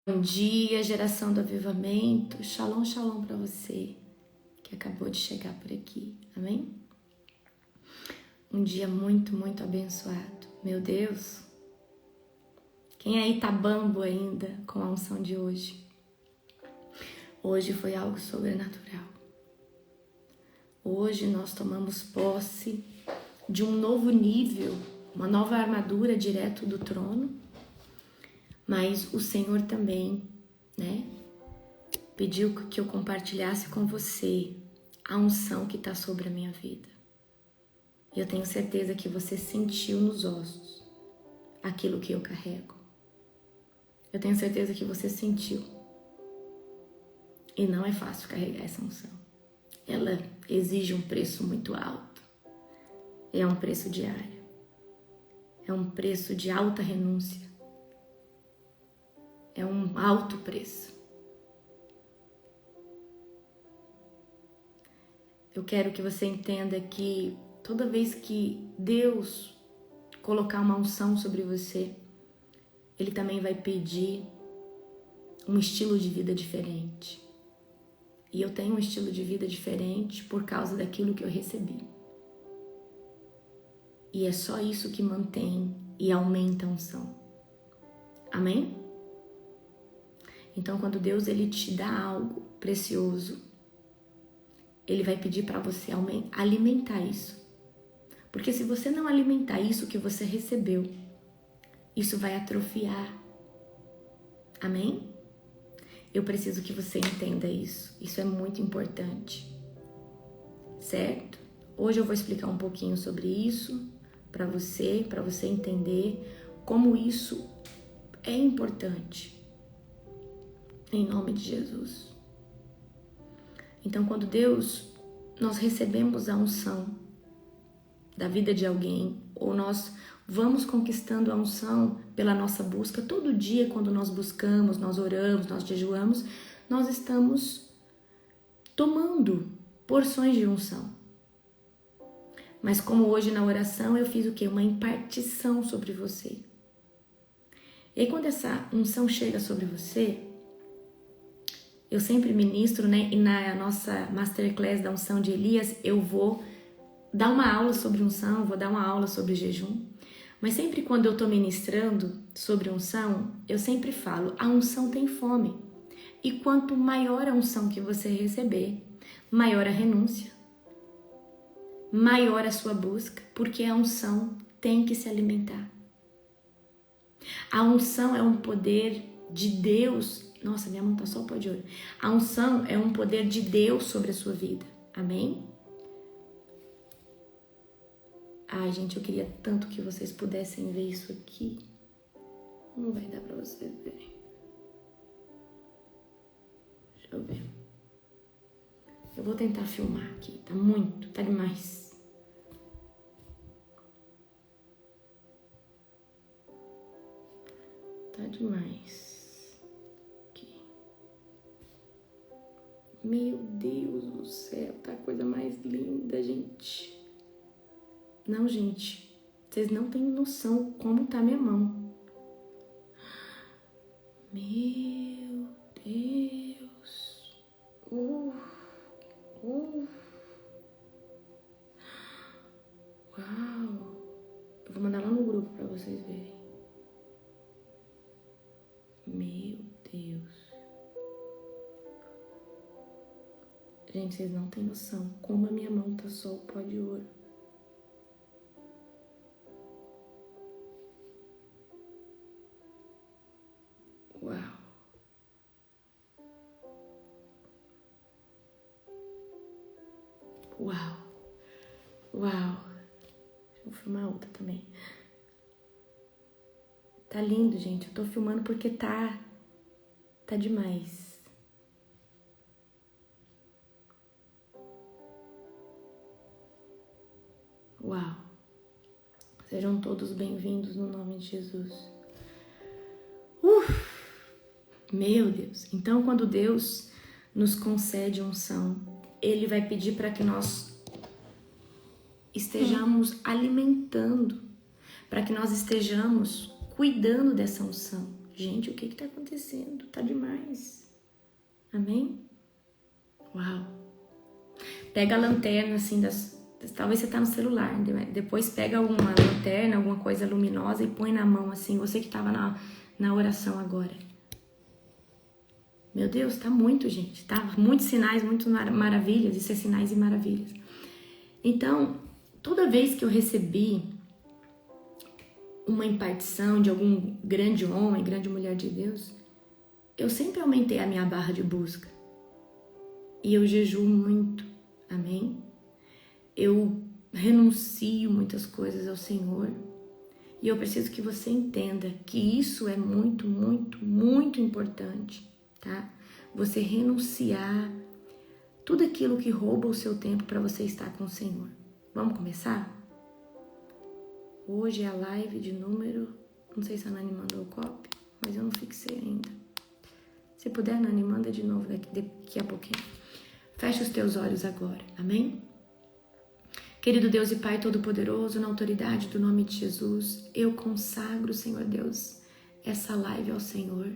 Bom dia, geração do avivamento. Shalom, shalom para você que acabou de chegar por aqui. Amém? Um dia muito, muito abençoado. Meu Deus. Quem aí tá bambo ainda com a unção de hoje? Hoje foi algo sobrenatural. Hoje nós tomamos posse de um novo nível, uma nova armadura direto do trono. Mas o Senhor também, pediu que eu compartilhasse com você a unção que está sobre a minha vida. E eu tenho certeza que você sentiu nos ossos aquilo que eu carrego. Eu tenho certeza que você sentiu. E não é fácil carregar essa unção. Ela exige um preço muito alto. É um preço diário. É um preço de alta renúncia. É um alto preço. Eu quero que você entenda que toda vez que Deus colocar uma unção sobre você, Ele também vai pedir um estilo de vida diferente. E eu tenho um estilo de vida diferente por causa daquilo que eu recebi. E é só isso que mantém e aumenta a unção. Amém? Então, quando Deus ele te dá algo precioso, Ele vai pedir para você alimentar isso. Porque se você não alimentar isso que você recebeu, isso vai atrofiar. Amém? Eu preciso que você entenda isso. Isso é muito importante. Certo? Hoje eu vou explicar um pouquinho sobre isso para você entender como isso é importante. Em nome de Jesus. Então, quando nós recebemos a unção da vida de alguém, ou nós vamos conquistando a unção pela nossa busca, todo dia quando nós buscamos, nós oramos, nós jejuamos, nós estamos tomando porções de unção. Mas como hoje na oração eu fiz o quê? Uma impartição sobre você. E aí quando essa unção chega sobre você, eu sempre ministro, e na nossa Masterclass da unção de Elias, eu vou dar uma aula sobre unção, vou dar uma aula sobre jejum. Mas sempre quando eu estou ministrando sobre unção, eu sempre falo, a unção tem fome. E quanto maior a unção que você receber, maior a renúncia, maior a sua busca, porque a unção tem que se alimentar. A unção é um poder de Deus. Nossa, minha mão tá só o pó de ouro. A unção é um poder de Deus sobre a sua vida. Amém? Ai, gente, eu queria tanto que vocês pudessem ver isso aqui. Não vai dar pra vocês verem. Deixa eu ver. Eu vou tentar filmar aqui. Tá demais. Tá demais. Meu Deus do céu, tá a coisa mais linda, gente. Não, gente, vocês não têm noção como tá minha mão. Meu Deus. Uau. Eu vou mandar lá no grupo pra vocês verem. Meu Deus. Gente, vocês não têm noção como a minha mão tá só o pó de ouro. Uau. Uau. Uau. Vou filmar outra também. Tá lindo, gente. Eu tô filmando porque tá demais. Uau. Sejam todos bem-vindos no nome de Jesus. Meu Deus. Então, quando Deus nos concede unção, Ele vai pedir para que nós estejamos alimentando, para que nós estejamos cuidando dessa unção. Gente, o que está acontecendo? Tá demais. Amém? Uau! Pega a lanterna assim talvez você tá no celular, depois pega uma lanterna, alguma coisa luminosa e põe na mão assim, você que estava na oração agora. Meu Deus, tá muito, gente, tá? Muitos sinais, muitas maravilhas, isso é sinais e maravilhas. Então, toda vez que eu recebi uma impartição de algum grande homem, grande mulher de Deus, eu sempre aumentei a minha barra de busca. E eu jejuo muito, amém? Eu renuncio muitas coisas ao Senhor. E eu preciso que você entenda que isso é muito, muito, muito importante, tá? Você renunciar tudo aquilo que rouba o seu tempo para você estar com o Senhor. Vamos começar? Hoje é a live de número... Não sei se a Nani mandou o copy, mas eu não fixei ainda. Se puder, Nani, manda de novo daqui a pouquinho. Fecha os teus olhos agora, amém? Querido Deus e Pai Todo-Poderoso, na autoridade do nome de Jesus, eu consagro, Senhor Deus, essa live ao Senhor.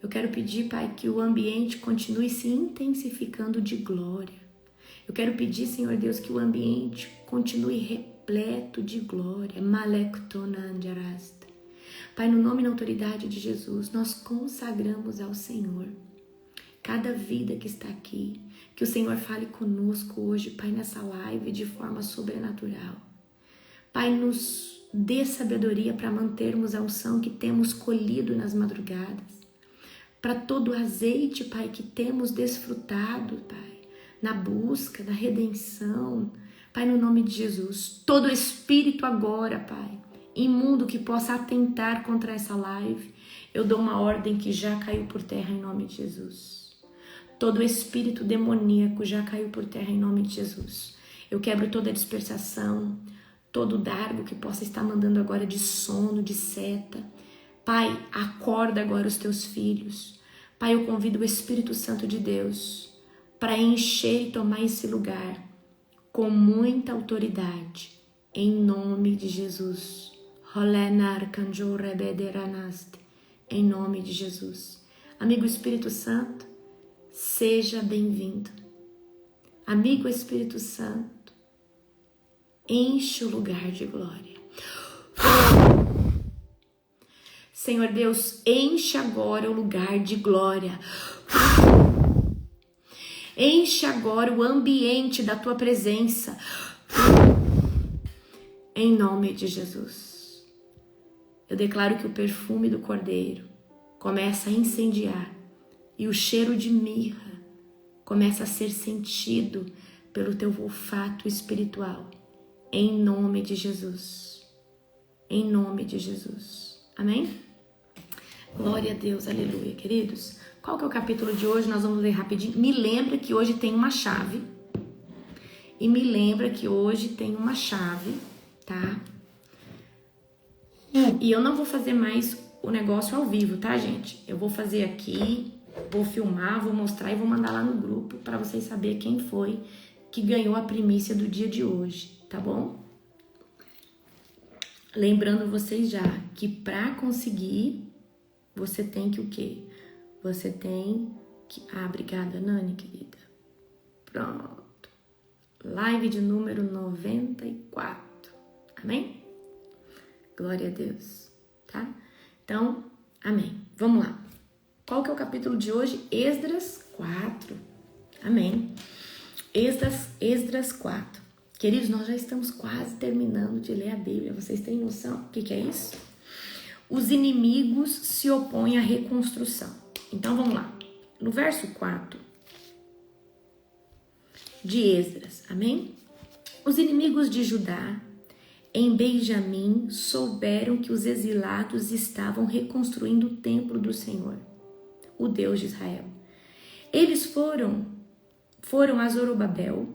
Eu quero pedir, Pai, que o ambiente continue se intensificando de glória. Eu quero pedir, Senhor Deus, que o ambiente continue repleto de glória. Pai, no nome e na autoridade de Jesus, nós consagramos ao Senhor cada vida que está aqui. Que o Senhor fale conosco hoje, Pai, nessa live de forma sobrenatural. Pai, nos dê sabedoria para mantermos a unção que temos colhido nas madrugadas. Para todo o azeite, Pai, que temos desfrutado, Pai, na busca, na redenção. Pai, no nome de Jesus, todo espírito agora, Pai, imundo que possa atentar contra essa live, eu dou uma ordem que já caiu por terra em nome de Jesus. Todo espírito demoníaco já caiu por terra em nome de Jesus. Eu quebro toda a dispersação, todo dardo que possa estar mandando agora de sono, de seta. Pai, acorda agora os teus filhos. Pai, eu convido o Espírito Santo de Deus para encher e tomar esse lugar com muita autoridade, em nome de Jesus. Em nome de Jesus. Amigo Espírito Santo, seja bem-vindo. Amigo Espírito Santo, enche o lugar de glória. Senhor Deus, enche agora o lugar de glória. Enche agora o ambiente da tua presença. Em nome de Jesus. Eu declaro que o perfume do Cordeiro começa a incendiar e o cheiro de mirra começa a ser sentido pelo teu olfato espiritual. Em nome de Jesus. Em nome de Jesus. Amém? Glória a Deus, aleluia, queridos. Qual que é o capítulo de hoje? Nós vamos ler rapidinho. Me lembra que hoje tem uma chave. E me lembra que hoje tem uma chave, tá? E eu não vou fazer mais o negócio ao vivo, tá, gente? Eu vou fazer aqui, vou filmar, vou mostrar e vou mandar lá no grupo para vocês saberem quem foi que ganhou a primícia do dia de hoje, tá bom? Lembrando vocês já que para conseguir, você tem que o quê? Você tem que... obrigada, Nani, querida. Pronto. Live de número 94. Amém? Glória a Deus, tá? Então, amém. Vamos lá. Qual que é o capítulo de hoje? Esdras 4. Amém. Esdras 4. Queridos, nós já estamos quase terminando de ler a Bíblia. Vocês têm noção? O que é isso? Os inimigos se opõem à reconstrução. Então, vamos lá. No verso 4 de Esdras, amém? Os inimigos de Judá em Benjamim souberam que os exilados estavam reconstruindo o templo do Senhor, o Deus de Israel. Eles foram a Zorobabel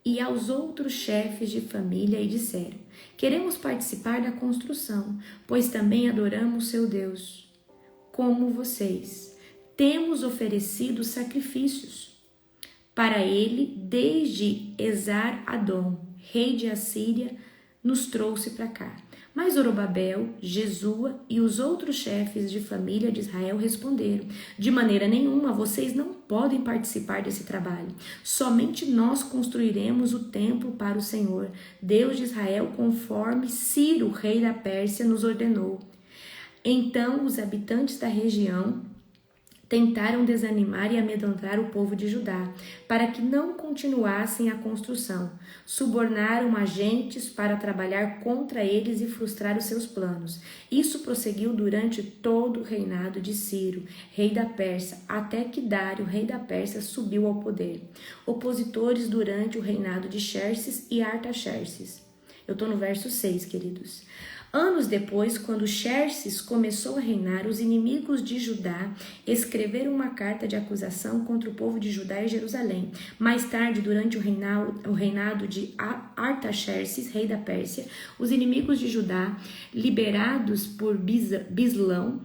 e aos outros chefes de família e disseram: queremos participar da construção, pois também adoramos seu Deus. Como vocês, temos oferecido sacrifícios para ele desde Esar-Adom, rei de Assíria, nos trouxe para cá. Mas Zorobabel, Jesua e os outros chefes de família de Israel responderam: de maneira nenhuma, vocês não podem participar desse trabalho. Somente nós construiremos o templo para o Senhor, Deus de Israel, conforme Ciro, rei da Pérsia, nos ordenou. Então os habitantes da região tentaram desanimar e amedrontar o povo de Judá, para que não continuassem a construção. Subornaram agentes para trabalhar contra eles e frustrar os seus planos. Isso prosseguiu durante todo o reinado de Ciro, rei da Pérsia, até que Dário, rei da Pérsia, subiu ao poder. Opositores durante o reinado de Xerxes e Artaxerxes. Eu estou no verso 6, queridos. Anos depois, quando Xerxes começou a reinar, os inimigos de Judá escreveram uma carta de acusação contra o povo de Judá e Jerusalém. Mais tarde, durante o reinado de Artaxerxes, rei da Pérsia, os inimigos de Judá, liderados por Bislão,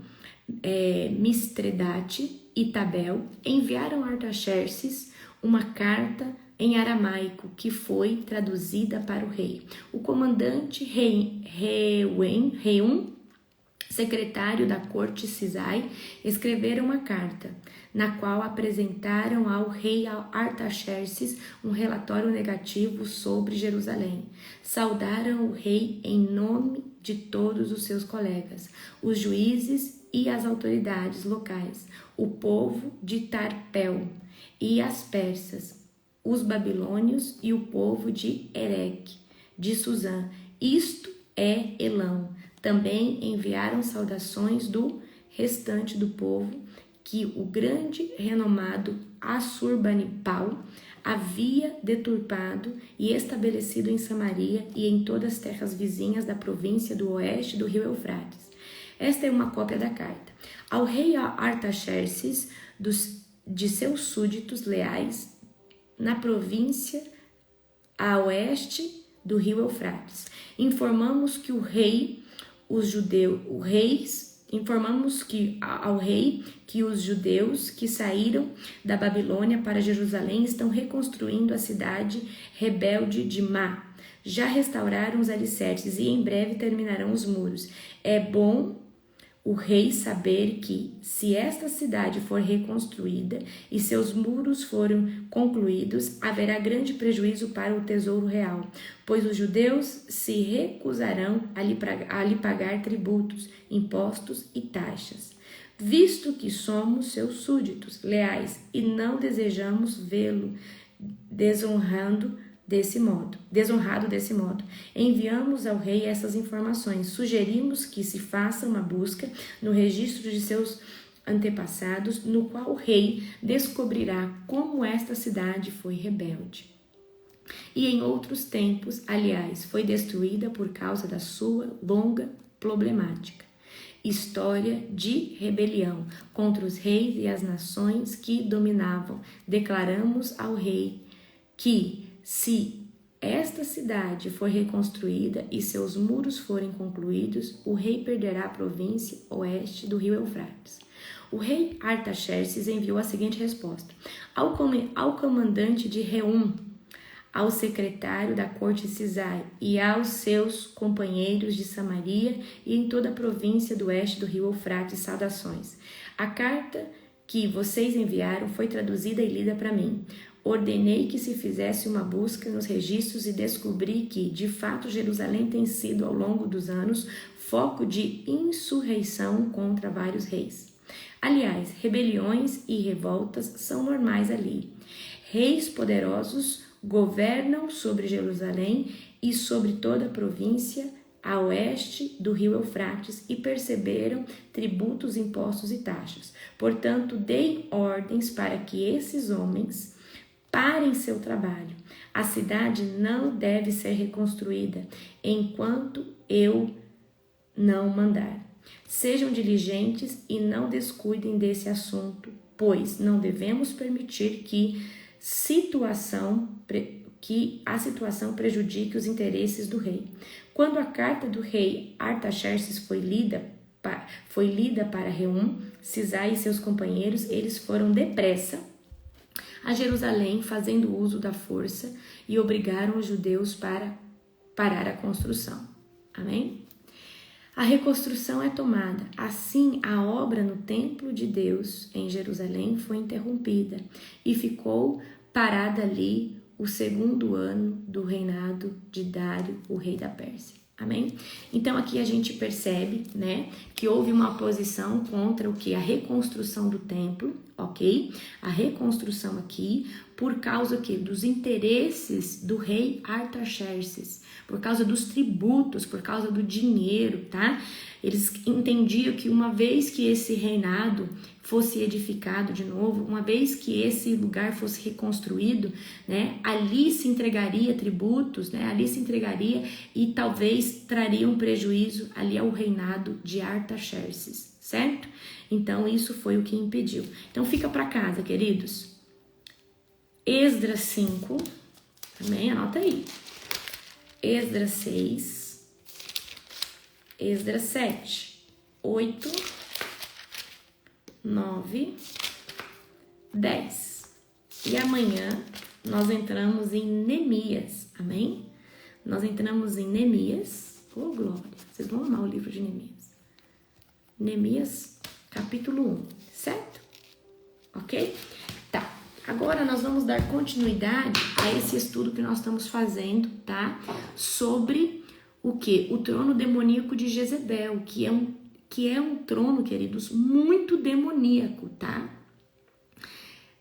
Mistredate e Tabel, enviaram a Artaxerxes uma carta em aramaico, que foi traduzida para o rei. O comandante Reum, secretário da corte Cisai, escreveram uma carta, na qual apresentaram ao rei Artaxerxes um relatório negativo sobre Jerusalém. Saudaram o rei em nome de todos os seus colegas, os juízes e as autoridades locais, o povo de Tarpel e as persas, os babilônios e o povo de Ereque, de Susã, isto é Elão. Também enviaram saudações do restante do povo que o grande renomado Assurbanipal havia deturpado e estabelecido em Samaria e em todas as terras vizinhas da província do oeste do rio Eufrates. Esta é uma cópia da carta. Ao rei Artaxerxes, de seus súditos leais, na província a oeste do rio Eufrates. Informamos ao rei que os judeus que saíram da Babilônia para Jerusalém estão reconstruindo a cidade rebelde de Má. Já restauraram os alicerces e em breve terminarão os muros. É bom o rei saber que, se esta cidade for reconstruída e seus muros forem concluídos, haverá grande prejuízo para o tesouro real, pois os judeus se recusarão a lhe pagar tributos, impostos e taxas. Visto que somos seus súditos leais e não desejamos vê-lo desonrado desse modo, enviamos ao rei essas informações. Sugerimos que se faça uma busca no registro de seus antepassados, no qual o rei descobrirá como esta cidade foi rebelde. E em outros tempos, aliás, foi destruída por causa da sua longa problemática. História de rebelião contra os reis e as nações que dominavam. Declaramos ao rei que, se esta cidade for reconstruída e seus muros forem concluídos, o rei perderá a província oeste do rio Eufrates. O rei Artaxerxes enviou a seguinte resposta: ao comandante de Reum, ao secretário da corte Cisai e aos seus companheiros de Samaria e em toda a província do oeste do rio Eufrates, saudações. A carta que vocês enviaram foi traduzida e lida para mim. Ordenei que se fizesse uma busca nos registros e descobri que, de fato, Jerusalém tem sido, ao longo dos anos, foco de insurreição contra vários reis. Aliás, rebeliões e revoltas são normais ali. Reis poderosos governam sobre Jerusalém e sobre toda a província a oeste do rio Eufrates e perceberam tributos, impostos e taxas. Portanto, dei ordens para que esses homens parem seu trabalho. A cidade não deve ser reconstruída enquanto eu não mandar. Sejam diligentes e não descuidem desse assunto, pois não devemos permitir que a situação prejudique os interesses do rei. Quando a carta do rei Artaxerxes foi lida para Reum, Cisai e seus companheiros, eles foram depressa a Jerusalém, fazendo uso da força, e obrigaram os judeus para parar a construção. Amém? A reconstrução é tomada. Assim, a obra no templo de Deus em Jerusalém foi interrompida e ficou parada ali o 2º ano do reinado de Dário, o rei da Pérsia. Amém? Então aqui a gente percebe, né, que houve uma oposição contra o que? A reconstrução do templo, ok? A reconstrução aqui por causa que dos interesses do rei Artaxerxes, por causa dos tributos, por causa do dinheiro, tá? Eles entendiam que uma vez que esse reinado fosse edificado de novo, uma vez que esse lugar fosse reconstruído, né, ali se entregaria tributos, né, ali se entregaria e talvez traria um prejuízo ali ao reinado de Artaxerxes, certo? Então isso foi o que impediu. Então fica para casa, queridos. Esdras 5, também anota aí. Esdras 6, Esdras 7, 8, 9, 10. E amanhã nós entramos em Neemias, amém? Nós entramos em Neemias, oh glória, vocês vão amar o livro de Neemias. Neemias, capítulo 1, certo? Ok? Tá, agora nós vamos dar continuidade a esse estudo que nós estamos fazendo, tá? Sobre o que? O trono demoníaco de Jezebel, que é um trono, queridos, muito demoníaco, tá?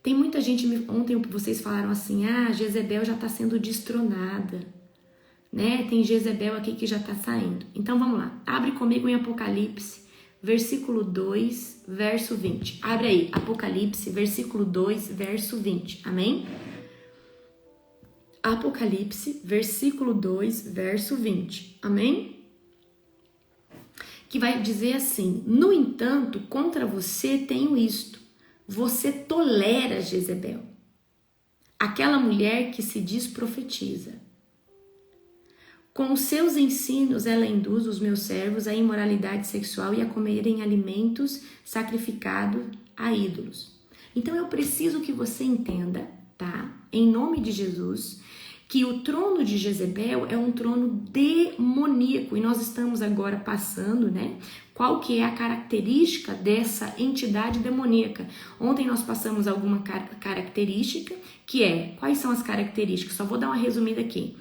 Tem muita gente, ontem vocês falaram assim, Jezebel já está sendo destronada, né? Tem Jezebel aqui que já está saindo. Então vamos lá, abre comigo em Apocalipse, versículo 2, verso 20. Abre aí, Apocalipse, versículo 2, verso 20, amém? Apocalipse, versículo 2, verso 20, amém? Que vai dizer assim: no entanto, contra você tenho isto, você tolera Jezebel, aquela mulher que se diz profetiza. Com os seus ensinos ela induz os meus servos à imoralidade sexual e a comerem alimentos sacrificados a ídolos. Então eu preciso que você entenda, tá? Em nome de Jesus, que o trono de Jezebel é um trono demoníaco e nós estamos agora passando, né? Qual que é a característica dessa entidade demoníaca? Ontem nós passamos alguma característica, que é, quais são as características? Só vou dar uma resumida aqui.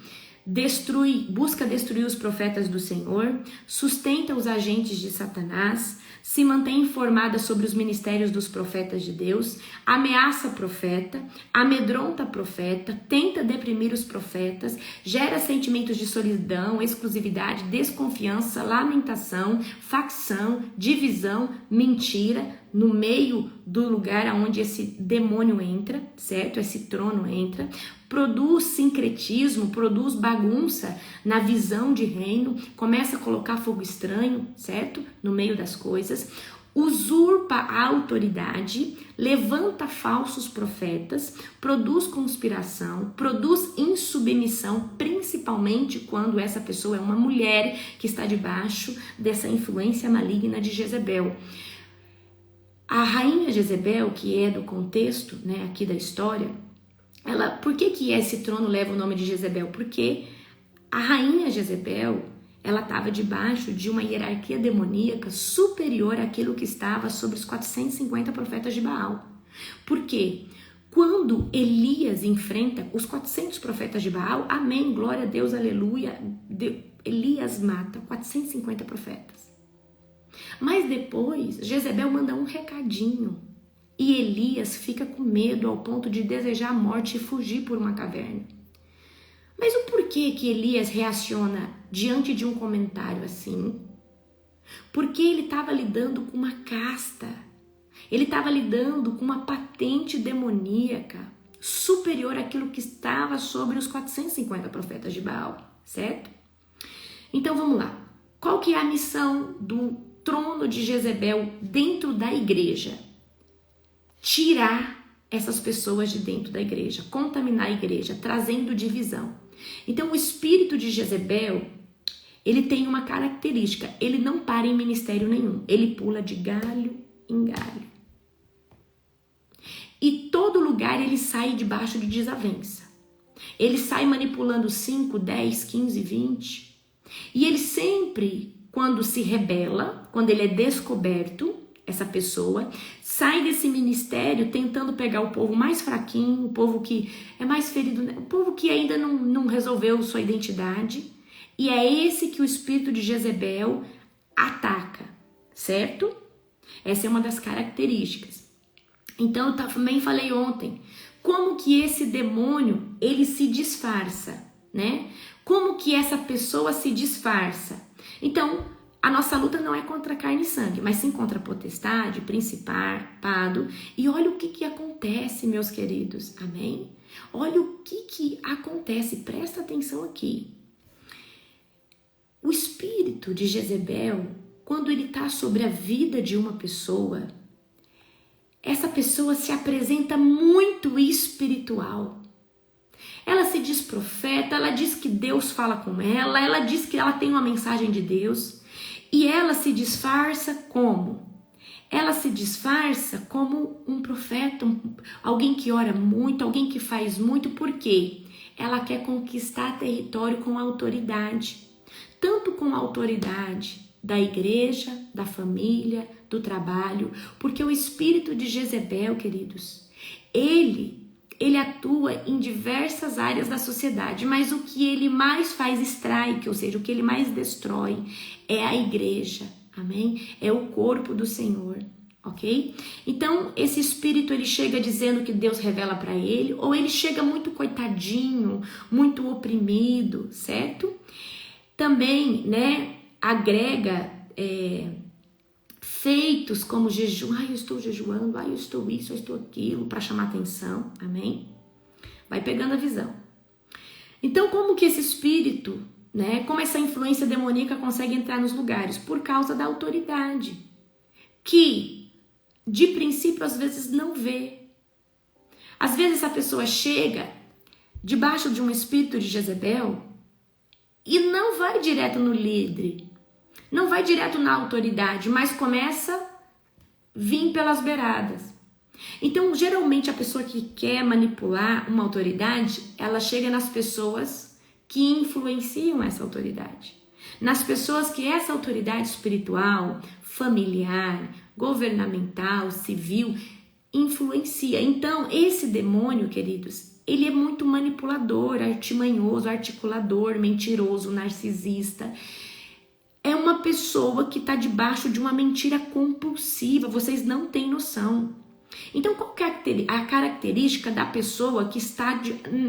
Busca destruir os profetas do Senhor, sustenta os agentes de Satanás, se mantém informada sobre os ministérios dos profetas de Deus, ameaça profeta, amedronta profeta, tenta deprimir os profetas, gera sentimentos de solidão, exclusividade, desconfiança, lamentação, facção, divisão, mentira, no meio do lugar onde esse demônio entra, certo? Esse trono entra, produz sincretismo, produz bagunça na visão de reino, começa a colocar fogo estranho, certo? No meio das coisas, usurpa a autoridade, levanta falsos profetas, produz conspiração, produz insubmissão, principalmente quando essa pessoa é uma mulher que está debaixo dessa influência maligna de Jezebel. A rainha Jezebel, que é do contexto, né, aqui da história, por que esse trono leva o nome de Jezebel? Porque a rainha Jezebel, ela estava debaixo de uma hierarquia demoníaca superior àquilo que estava sobre os 450 profetas de Baal. Por quê? Quando Elias enfrenta os 400 profetas de Baal, amém, glória a Deus, aleluia, Elias mata 450 profetas. Mas depois, Jezebel manda um recadinho e Elias fica com medo ao ponto de desejar a morte e fugir por uma caverna. Mas o porquê que Elias reaciona diante de um comentário assim? Porque ele estava lidando com uma casta, ele estava lidando com uma patente demoníaca superior àquilo que estava sobre os 450 profetas de Baal, certo? Então vamos lá, qual que é a missão do trono de Jezebel dentro da igreja? Tirar essas pessoas de dentro da igreja, contaminar a igreja, trazendo divisão. Então o espírito de Jezebel, ele tem uma característica, ele não para em ministério nenhum, ele pula de galho em galho. E todo lugar ele sai debaixo de desavença. Ele sai manipulando 5, 10, 15, 20. E ele sempre quando se rebela, quando ele é descoberto, essa pessoa sai desse ministério tentando pegar o povo mais fraquinho, o povo que é mais ferido, o povo que ainda não resolveu sua identidade, e é esse que o espírito de Jezebel ataca, certo? Essa é uma das características. Então, eu também falei ontem, como que esse demônio, ele se disfarça, né? Como que essa pessoa se disfarça? Então, a nossa luta não é contra carne e sangue, mas sim contra potestade, principado. E olha o que acontece, meus queridos, amém? Olha o que acontece, presta atenção aqui. O espírito de Jezebel, quando ele está sobre a vida de uma pessoa, essa pessoa se apresenta muito espiritual. Ela se diz profeta, ela diz que Deus fala com ela diz que ela tem uma mensagem de Deus. E ela se disfarça como? Ela se disfarça como um profeta, alguém que ora muito, alguém que faz muito, por quê? Ela quer conquistar território com autoridade. Tanto com a autoridade da igreja, da família, do trabalho, porque o espírito de Jezebel, queridos, ele atua em diversas áreas da sociedade, mas o que ele mais faz strike, ou seja, o que ele mais destrói é a igreja, amém? É o corpo do Senhor, ok? Então, esse espírito, ele chega dizendo que Deus revela para ele, ou ele chega muito coitadinho, muito oprimido, certo? Também, né, agrega feitos como jejum, eu estou jejuando, eu estou isso, eu estou aquilo, para chamar atenção, amém? Vai pegando a visão. Então, como que esse espírito, né, como essa influência demoníaca consegue entrar nos lugares? Por causa da autoridade, que, de princípio, às vezes não vê. Às vezes essa pessoa chega debaixo de um espírito de Jezebel e não vai direto no líder, não vai direto na autoridade, mas começa a vir pelas beiradas. Então, geralmente, a pessoa que quer manipular uma autoridade, ela chega nas pessoas que influenciam essa autoridade. Nas pessoas que essa autoridade espiritual, familiar, governamental, civil, influencia. Então, esse demônio, queridos, ele é muito manipulador, artimanhoso, articulador, mentiroso, narcisista. É uma pessoa que está debaixo de uma mentira compulsiva, vocês não têm noção. Então, qual que é a característica da pessoa que está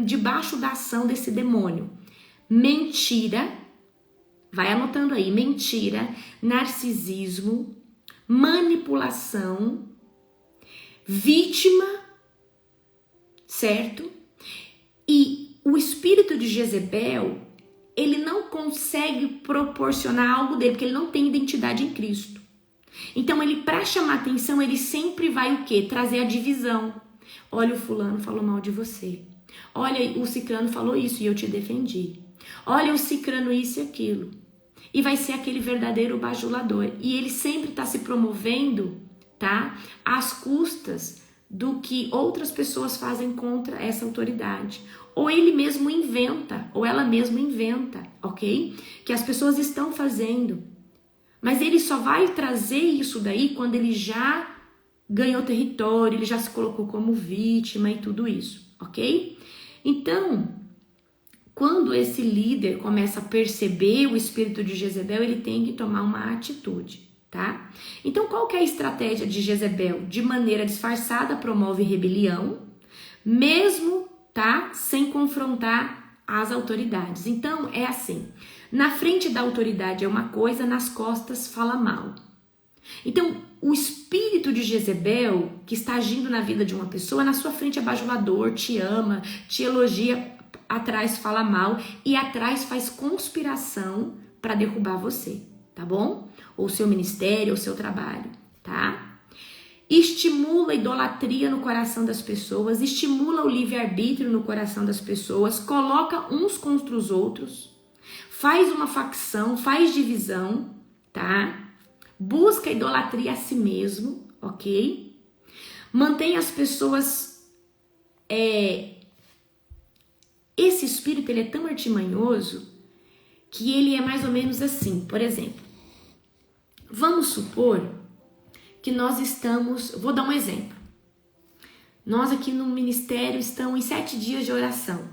debaixo da ação desse demônio? Mentira, vai anotando aí, mentira, narcisismo, manipulação, vítima, certo? E o espírito de Jezebel, ele não consegue proporcionar algo dele, porque ele não tem identidade em Cristo. Então, ele, para chamar atenção, ele sempre vai o quê? Trazer a divisão. Olha, o fulano falou mal de você. Olha, o cicrano falou isso e eu te defendi. Olha, o cicrano isso e aquilo. E vai ser aquele verdadeiro bajulador. E ele sempre está se promovendo, tá? Às custas do que outras pessoas fazem contra essa autoridade. Ou ele mesmo inventa, ou ela mesma inventa, ok? Que as pessoas estão fazendo. Mas ele só vai trazer isso daí quando ele já ganhou território, ele já se colocou como vítima e tudo isso, ok? Então, quando esse líder começa a perceber o espírito de Jezebel, ele tem que tomar uma atitude, tá? Então, qual que é a estratégia de Jezebel? De maneira disfarçada, promove rebelião, mesmo, tá? Sem confrontar as autoridades. Então, é assim, na frente da autoridade é uma coisa, nas costas fala mal. Então, o espírito de Jezebel, que está agindo na vida de uma pessoa, na sua frente é bajulador, te ama, te elogia, atrás fala mal e atrás faz conspiração para derrubar você, tá bom? Ou seu ministério, ou seu trabalho, tá? Estimula a idolatria no coração das pessoas, estimula o livre-arbítrio no coração das pessoas, coloca uns contra os outros, faz uma facção, faz divisão, tá? Busca a idolatria a si mesmo, ok? Mantém as pessoas... Esse espírito, ele é tão artimanhoso que ele é mais ou menos assim. Por exemplo, Vamos supor que nós estamos... Vou dar um exemplo. Nós aqui no ministério estamos em 7 dias de oração.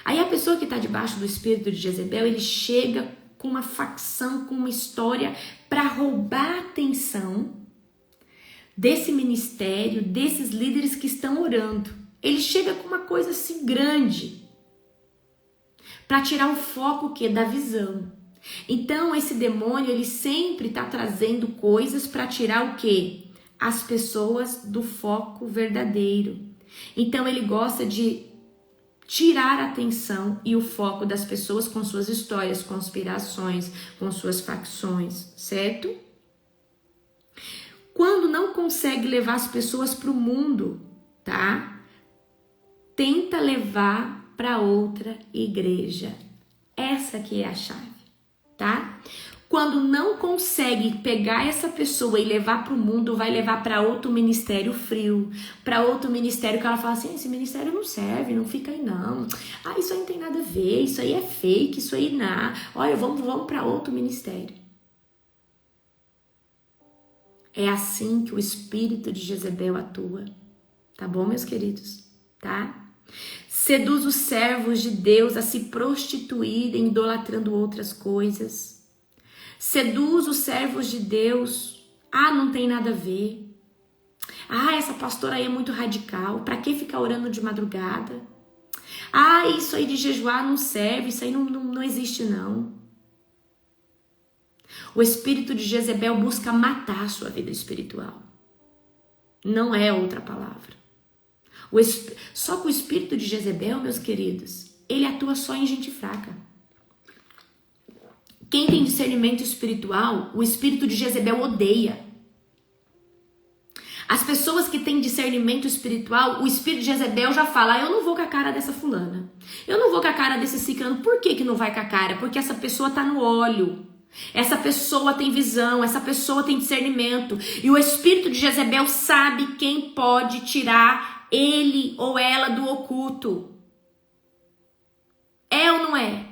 Aí a pessoa que está debaixo do espírito de Jezebel, ele chega com uma facção, com uma história para roubar a atenção desse ministério, desses líderes que estão orando. Ele chega com uma coisa assim grande para tirar o foco o quê? Da visão. Então esse demônio, ele sempre está trazendo coisas para tirar o quê? As pessoas do foco verdadeiro. Então ele gosta de tirar a atenção e o foco das pessoas com suas histórias, conspirações, com suas facções, certo? Quando não consegue levar as pessoas para o mundo, tá? Tenta levar para outra igreja. Essa que é a chave, tá? Quando não consegue pegar essa pessoa e levar para o mundo, vai levar para outro ministério frio, para outro ministério que ela fala assim, esse ministério não serve, não fica aí não. Ah, isso aí não tem nada a ver, isso aí é fake, isso aí não. Olha, vamos para outro ministério. É assim que o espírito de Jezebel atua. Tá bom, meus queridos? Tá? Seduz os servos de Deus a se prostituírem, idolatrando outras coisas. Seduz os servos de Deus. Ah, não tem nada a ver. Ah, essa pastora aí é muito radical. Pra que ficar orando de madrugada? Ah, isso aí de jejuar não serve. Isso aí não existe não. O espírito de Jezebel busca matar a sua vida espiritual. Não é outra palavra. Só que o espírito de Jezebel, meus queridos, ele atua só em gente fraca. Quem tem discernimento espiritual, o espírito de Jezebel odeia. As pessoas que têm discernimento espiritual, o espírito de Jezebel já fala, eu não vou com a cara dessa fulana. Eu não vou com a cara desse ciclano. Por que não vai com a cara? Porque essa pessoa tá no óleo. Essa pessoa tem visão, essa pessoa tem discernimento. E o espírito de Jezebel sabe quem pode tirar ele ou ela do oculto. É ou não é?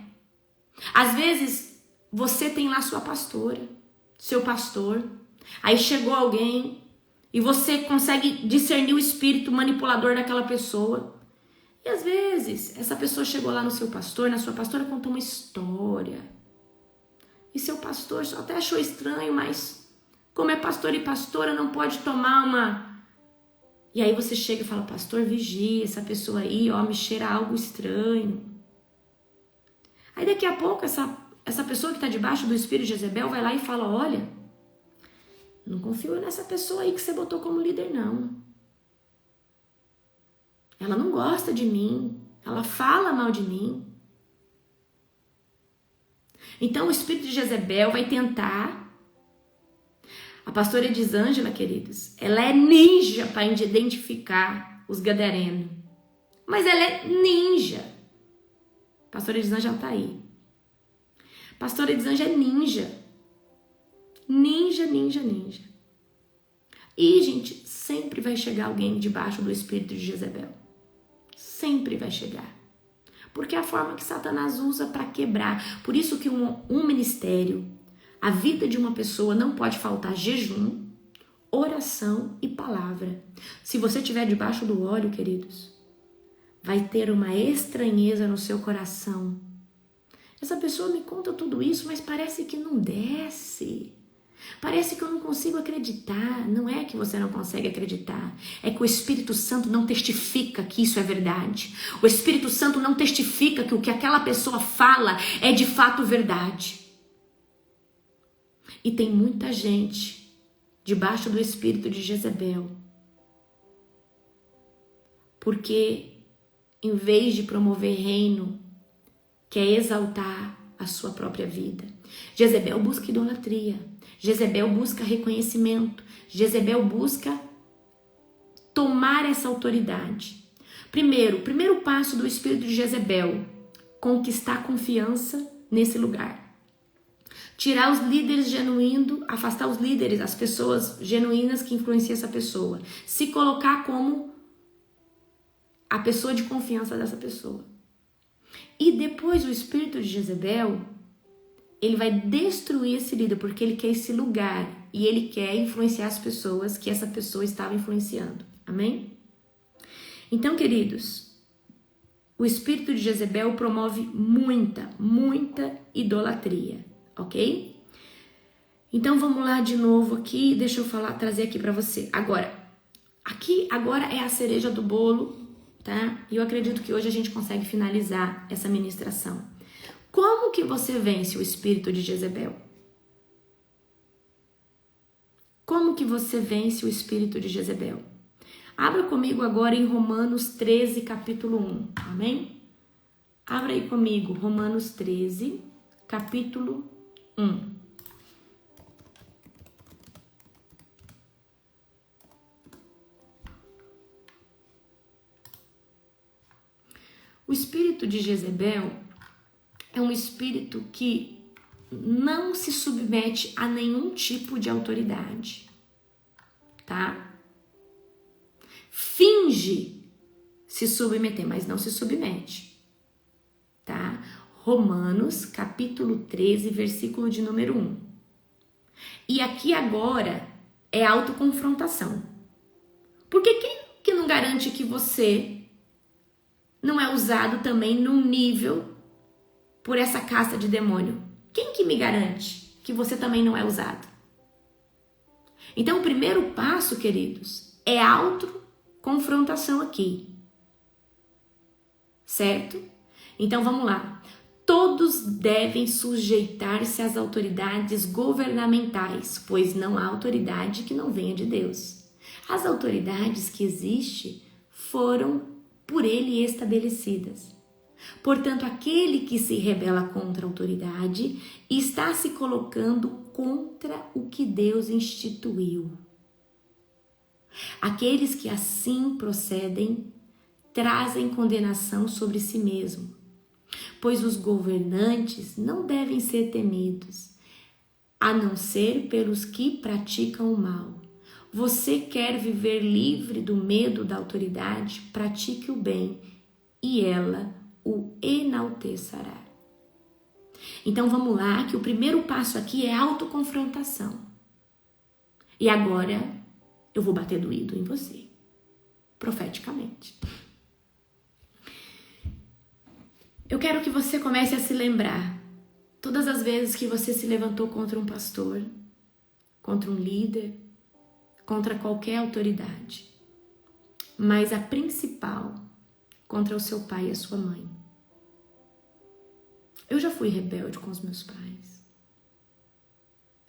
Às vezes... Você tem lá sua pastora, seu pastor, aí chegou alguém e você consegue discernir o espírito manipulador daquela pessoa. E às vezes, essa pessoa chegou lá no seu pastor, na sua pastora, contou uma história. E seu pastor só até achou estranho, mas como é pastor e pastora, não pode tomar uma... E aí você chega e fala, pastor, vigia, essa pessoa aí, ó, me cheira algo estranho. Aí daqui a pouco essa pessoa que está debaixo do espírito de Jezebel vai lá e fala, olha, não confio nessa pessoa aí que você botou como líder, não. Ela não gosta de mim, ela fala mal de mim. Então o espírito de Jezebel vai tentar. A pastora Elisângela, queridos, ela é ninja para identificar os gadarenos. Mas ela é ninja. A pastora Elisângela está aí. Pastora Elisângela é ninja. Ninja. E, gente, sempre vai chegar alguém debaixo do espírito de Jezebel. Sempre vai chegar. Porque é a forma que Satanás usa para quebrar. Por isso que um ministério, a vida de uma pessoa não pode faltar jejum, oração e palavra. Se você estiver debaixo do óleo, queridos, vai ter uma estranheza no seu coração. Essa pessoa me conta tudo isso, mas parece que não desce. Parece que eu não consigo acreditar. Não é que você não consegue acreditar. É que o Espírito Santo não testifica que isso é verdade. O Espírito Santo não testifica que o que aquela pessoa fala é de fato verdade. E tem muita gente debaixo do espírito de Jezebel. Porque em vez de promover reino, quer exaltar a sua própria vida. Jezebel busca idolatria. Jezebel busca reconhecimento. Jezebel busca tomar essa autoridade. O primeiro passo do espírito de Jezebel, conquistar confiança nesse lugar. Tirar os líderes genuínos, afastar os líderes, as pessoas genuínas que influenciam essa pessoa. Se colocar como a pessoa de confiança dessa pessoa. E depois o espírito de Jezebel ele vai destruir esse líder, porque ele quer esse lugar e ele quer influenciar as pessoas que essa pessoa estava influenciando. Amém? Então, queridos, o espírito de Jezebel promove muita idolatria, ok? Então, vamos lá de novo aqui, deixa eu trazer aqui para você. Agora é a cereja do bolo, tá? E eu acredito que hoje a gente consegue finalizar essa ministração. Como que você vence o espírito de Jezebel? Como que você vence o espírito de Jezebel? Abra comigo agora em Romanos 13, capítulo 1, amém? Abra aí comigo, Romanos 13, capítulo 1. O espírito de Jezebel é um espírito que não se submete a nenhum tipo de autoridade, tá? Finge se submeter, mas não se submete, tá? Romanos, capítulo 13, versículo de número 1. E aqui agora é autoconfrontação. Porque quem que não garante que você não é usado também num nível por essa casta de demônio? Quem que me garante que você também não é usado? Então, o primeiro passo, queridos, é autoconfrontação aqui. Certo? Então, vamos lá. Todos devem sujeitar-se às autoridades governamentais, pois não há autoridade que não venha de Deus. As autoridades que existem foram por ele estabelecidas. Portanto, aquele que se rebela contra a autoridade está se colocando contra o que Deus instituiu. Aqueles que assim procedem trazem condenação sobre si mesmo, pois os governantes não devem ser temidos, a não ser pelos que praticam o mal. Você quer viver livre do medo da autoridade? Pratique o bem e ela o enaltecerá. Então vamos lá, que o primeiro passo aqui é autoconfrontação. E agora eu vou bater doído em você, profeticamente. Eu quero que você comece a se lembrar todas as vezes que você se levantou contra um pastor, contra um líder, contra qualquer autoridade, mas a principal, contra o seu pai e a sua mãe. Eu já fui rebelde com os meus pais.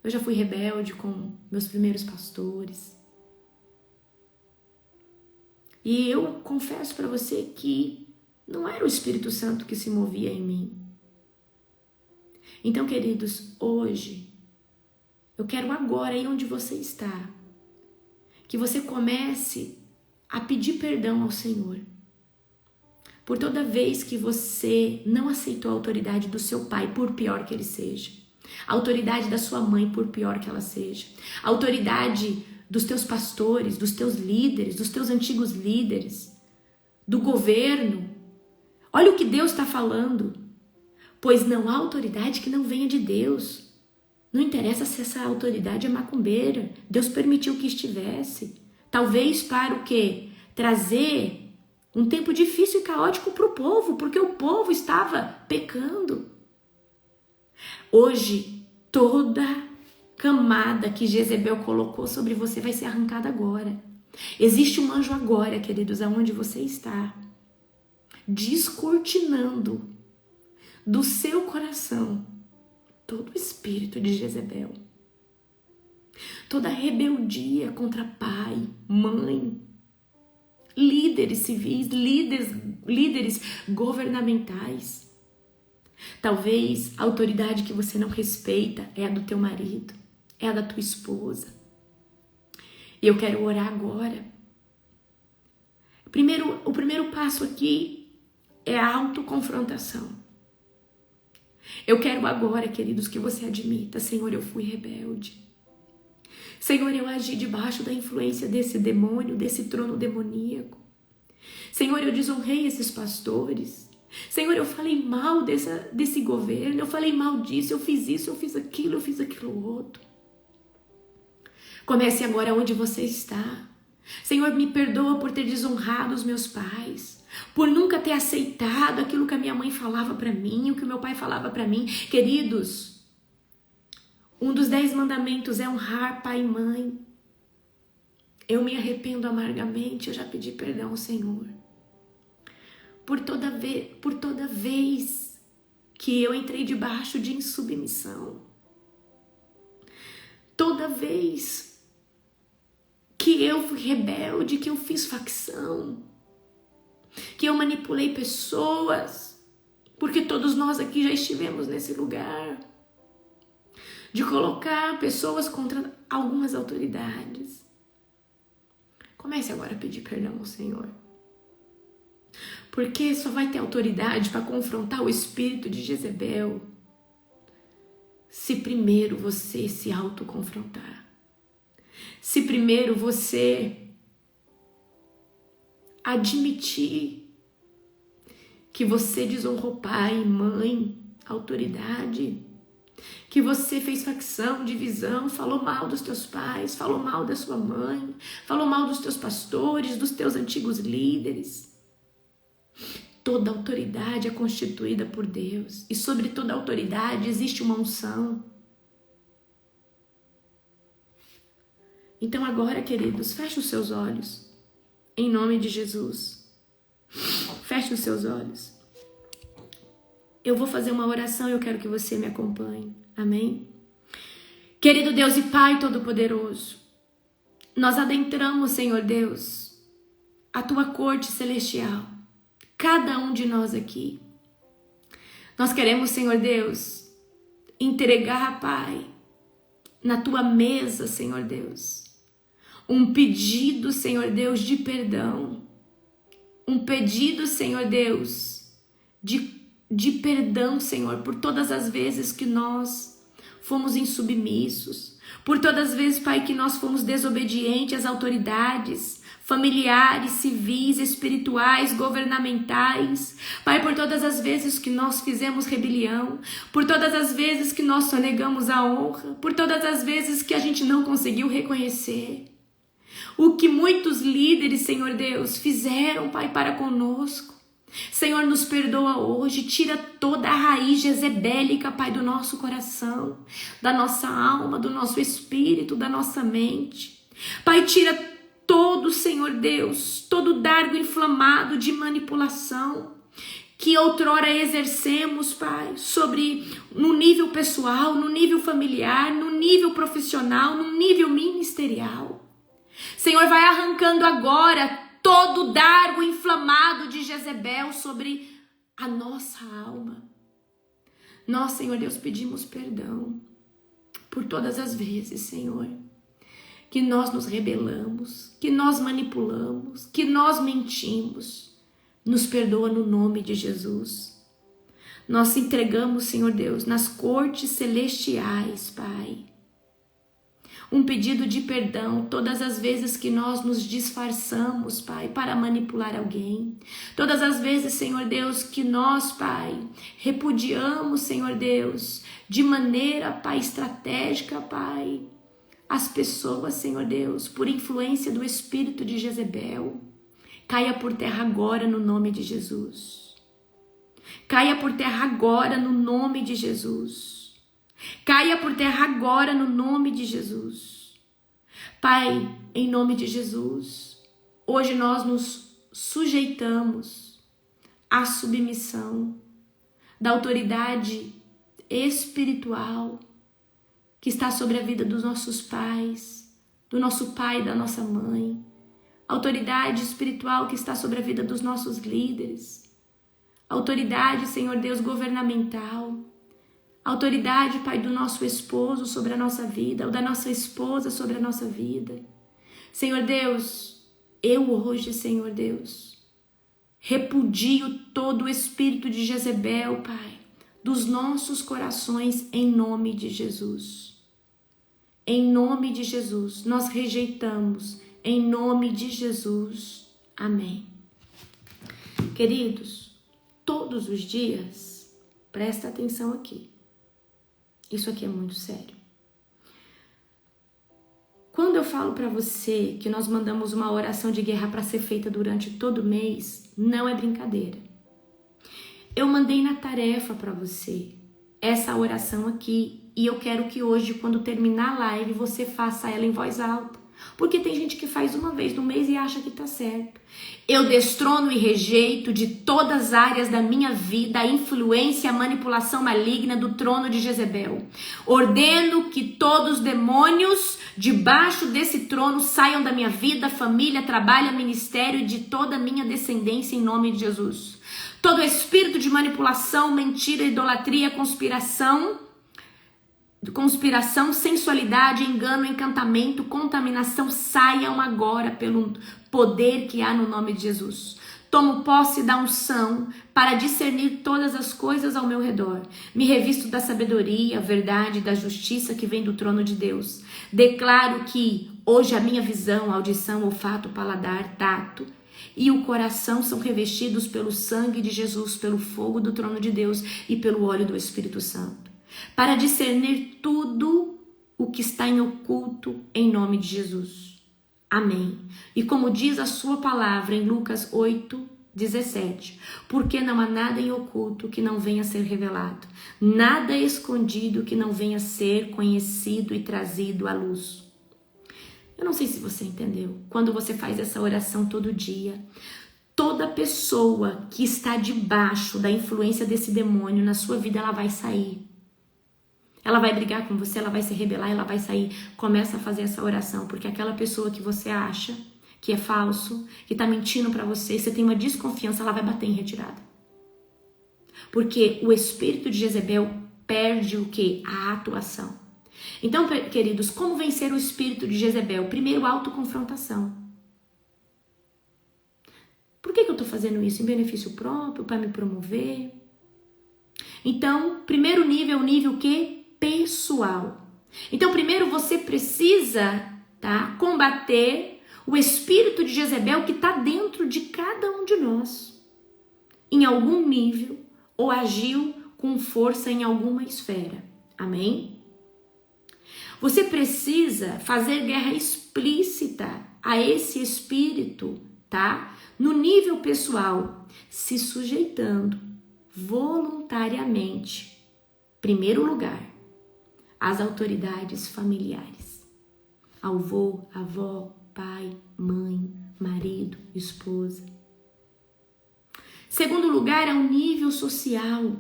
Eu já fui rebelde com meus primeiros pastores. E eu confesso para você que não era o Espírito Santo que se movia em mim. Então, queridos, hoje, eu quero agora, aí onde você está, que você comece a pedir perdão ao Senhor por toda vez que você não aceitou a autoridade do seu pai, por pior que ele seja, a autoridade da sua mãe, por pior que ela seja, a autoridade dos teus pastores, dos teus líderes, dos teus antigos líderes, do governo. Olha o que Deus está falando. Pois não há autoridade que não venha de Deus. Não interessa se essa autoridade é macumbeira. Deus permitiu que estivesse. Talvez para o quê? Trazer um tempo difícil e caótico para o povo, porque o povo estava pecando. Hoje, toda camada que Jezebel colocou sobre você vai ser arrancada agora. Existe um anjo agora, queridos, aonde você está, descortinando do seu coração todo o espírito de Jezebel, toda rebeldia contra pai, mãe, líderes civis, líderes governamentais. Talvez a autoridade que você não respeita é a do teu marido, é a da tua esposa. E eu quero orar agora. O primeiro passo aqui é a autoconfrontação. Eu quero agora, queridos, que você admita: Senhor, eu fui rebelde. Senhor, eu agi debaixo da influência desse demônio, desse trono demoníaco. Senhor, eu desonrei esses pastores. Senhor, eu falei mal desse governo, eu falei mal disso, eu fiz isso, eu fiz aquilo outro. Comece agora onde você está. Senhor, me perdoa por ter desonrado os meus pais, por nunca ter aceitado aquilo que a minha mãe falava para mim, o que o meu pai falava para mim. Queridos, um dos 10 mandamentos é honrar pai e mãe. Eu me arrependo amargamente, eu já pedi perdão ao Senhor. Por toda vez que eu entrei debaixo de insubmissão. Toda vez que eu fui rebelde, que eu fiz facção, que eu manipulei pessoas, porque todos nós aqui já estivemos nesse lugar de colocar pessoas contra algumas autoridades. Comece agora a pedir perdão ao Senhor. Porque só vai ter autoridade para confrontar o espírito de Jezebel se primeiro você se autoconfrontar. Se primeiro você admitir que você desonrou pai, mãe, autoridade, que você fez facção, divisão, falou mal dos teus pais, falou mal da sua mãe, falou mal dos teus pastores, dos teus antigos líderes. Toda autoridade é constituída por Deus e sobre toda autoridade existe uma unção. Então agora, queridos, feche os seus olhos, em nome de Jesus. Feche os seus olhos. Eu vou fazer uma oração e eu quero que você me acompanhe. Amém? Querido Deus e Pai Todo-Poderoso, nós adentramos, Senhor Deus, a Tua corte celestial. Cada um de nós aqui. Nós queremos, Senhor Deus, entregar, Pai, na Tua mesa, Senhor Deus, um pedido, Senhor Deus, de perdão. Um pedido, Senhor Deus, de perdão, Senhor, por todas as vezes que nós fomos insubmissos, por todas as vezes, Pai, que nós fomos desobedientes às autoridades, familiares, civis, espirituais, governamentais. Pai, por todas as vezes que nós fizemos rebelião, por todas as vezes que nós sonegamos a honra, por todas as vezes que a gente não conseguiu reconhecer o que muitos líderes, Senhor Deus, fizeram, Pai, para conosco. Senhor, nos perdoa hoje, tira toda a raiz jezebélica, Pai, do nosso coração, da nossa alma, do nosso espírito, da nossa mente. Pai, tira todo, Senhor Deus, todo dardo inflamado de manipulação que outrora exercemos, Pai, no nível pessoal, no nível familiar, no nível profissional, no nível ministerial. Senhor, vai arrancando agora todo dardo inflamado de Jezebel sobre a nossa alma. Nós, Senhor Deus, pedimos perdão por todas as vezes, Senhor, que nós nos rebelamos, que nós manipulamos, que nós mentimos. Nos perdoa no nome de Jesus. Nós se entregamos, Senhor Deus, nas cortes celestiais, Pai. Um pedido de perdão todas as vezes que nós nos disfarçamos, Pai, para manipular alguém. Todas as vezes, Senhor Deus, que nós, Pai, repudiamos, Senhor Deus, de maneira, Pai, estratégica, Pai, as pessoas, Senhor Deus, por influência do espírito de Jezebel. Caia por terra agora no nome de Jesus. Caia por terra agora no nome de Jesus. Caia por terra agora no nome de Jesus. Pai, em nome de Jesus, hoje nós nos sujeitamos à submissão da autoridade espiritual que está sobre a vida dos nossos pais, do nosso pai e da nossa mãe, autoridade espiritual que está sobre a vida dos nossos líderes, autoridade, Senhor Deus, governamental, autoridade, Pai, do nosso esposo sobre a nossa vida, ou da nossa esposa sobre a nossa vida. Senhor Deus, eu hoje, Senhor Deus, repudio todo o espírito de Jezebel, Pai, dos nossos corações, em nome de Jesus. Em nome de Jesus, nós rejeitamos, em nome de Jesus. Amém. Queridos, todos os dias, presta atenção aqui. Isso aqui é muito sério. Quando eu falo para você que nós mandamos uma oração de guerra para ser feita durante todo o mês, não é brincadeira. Eu mandei na tarefa para você essa oração aqui e eu quero que hoje, quando terminar a live, você faça ela em voz alta. Porque tem gente que faz uma vez no mês e acha que tá certo. Eu destrono e rejeito de todas as áreas da minha vida a influência e a manipulação maligna do trono de Jezebel. Ordeno que todos os demônios debaixo desse trono saiam da minha vida, família, trabalho, ministério e de toda a minha descendência em nome de Jesus. Todo espírito de manipulação, mentira, idolatria, conspiração, sensualidade, engano, encantamento, contaminação, saiam agora pelo poder que há no nome de Jesus. Tomo posse da unção para discernir todas as coisas ao meu redor. Me revisto da sabedoria, verdade, da justiça que vem do trono de Deus. Declaro que hoje a minha visão, audição, olfato, paladar, tato e o coração são revestidos pelo sangue de Jesus, pelo fogo do trono de Deus e pelo óleo do Espírito Santo, para discernir tudo o que está em oculto em nome de Jesus. Amém. E como diz a sua palavra em Lucas 8:17, porque não há nada em oculto que não venha a ser revelado, nada escondido que não venha a ser conhecido e trazido à luz. Eu não sei se você entendeu. Quando você faz essa oração todo dia, toda pessoa que está debaixo da influência desse demônio na sua vida, ela vai sair. Ela vai brigar com você, ela vai se rebelar, ela vai sair. Começa a fazer essa oração, porque aquela pessoa que você acha que é falso, que está mentindo para você, você tem uma desconfiança, ela vai bater em retirada. Porque o espírito de Jezebel perde o quê? A atuação. Então, queridos, como vencer o espírito de Jezebel? Primeiro, autoconfrontação. Por que eu estou fazendo isso? Em benefício próprio, para me promover? Então, primeiro nível é o nível que? Pessoal. Então, primeiro você precisa, combater o espírito de Jezebel que está dentro de cada um de nós, em algum nível, ou agiu com força em alguma esfera. Amém? Você precisa fazer guerra explícita a esse espírito, no nível pessoal, se sujeitando voluntariamente, primeiro lugar, às autoridades familiares, ao avô, avó, pai, mãe, marido, esposa. Segundo lugar, é um nível social,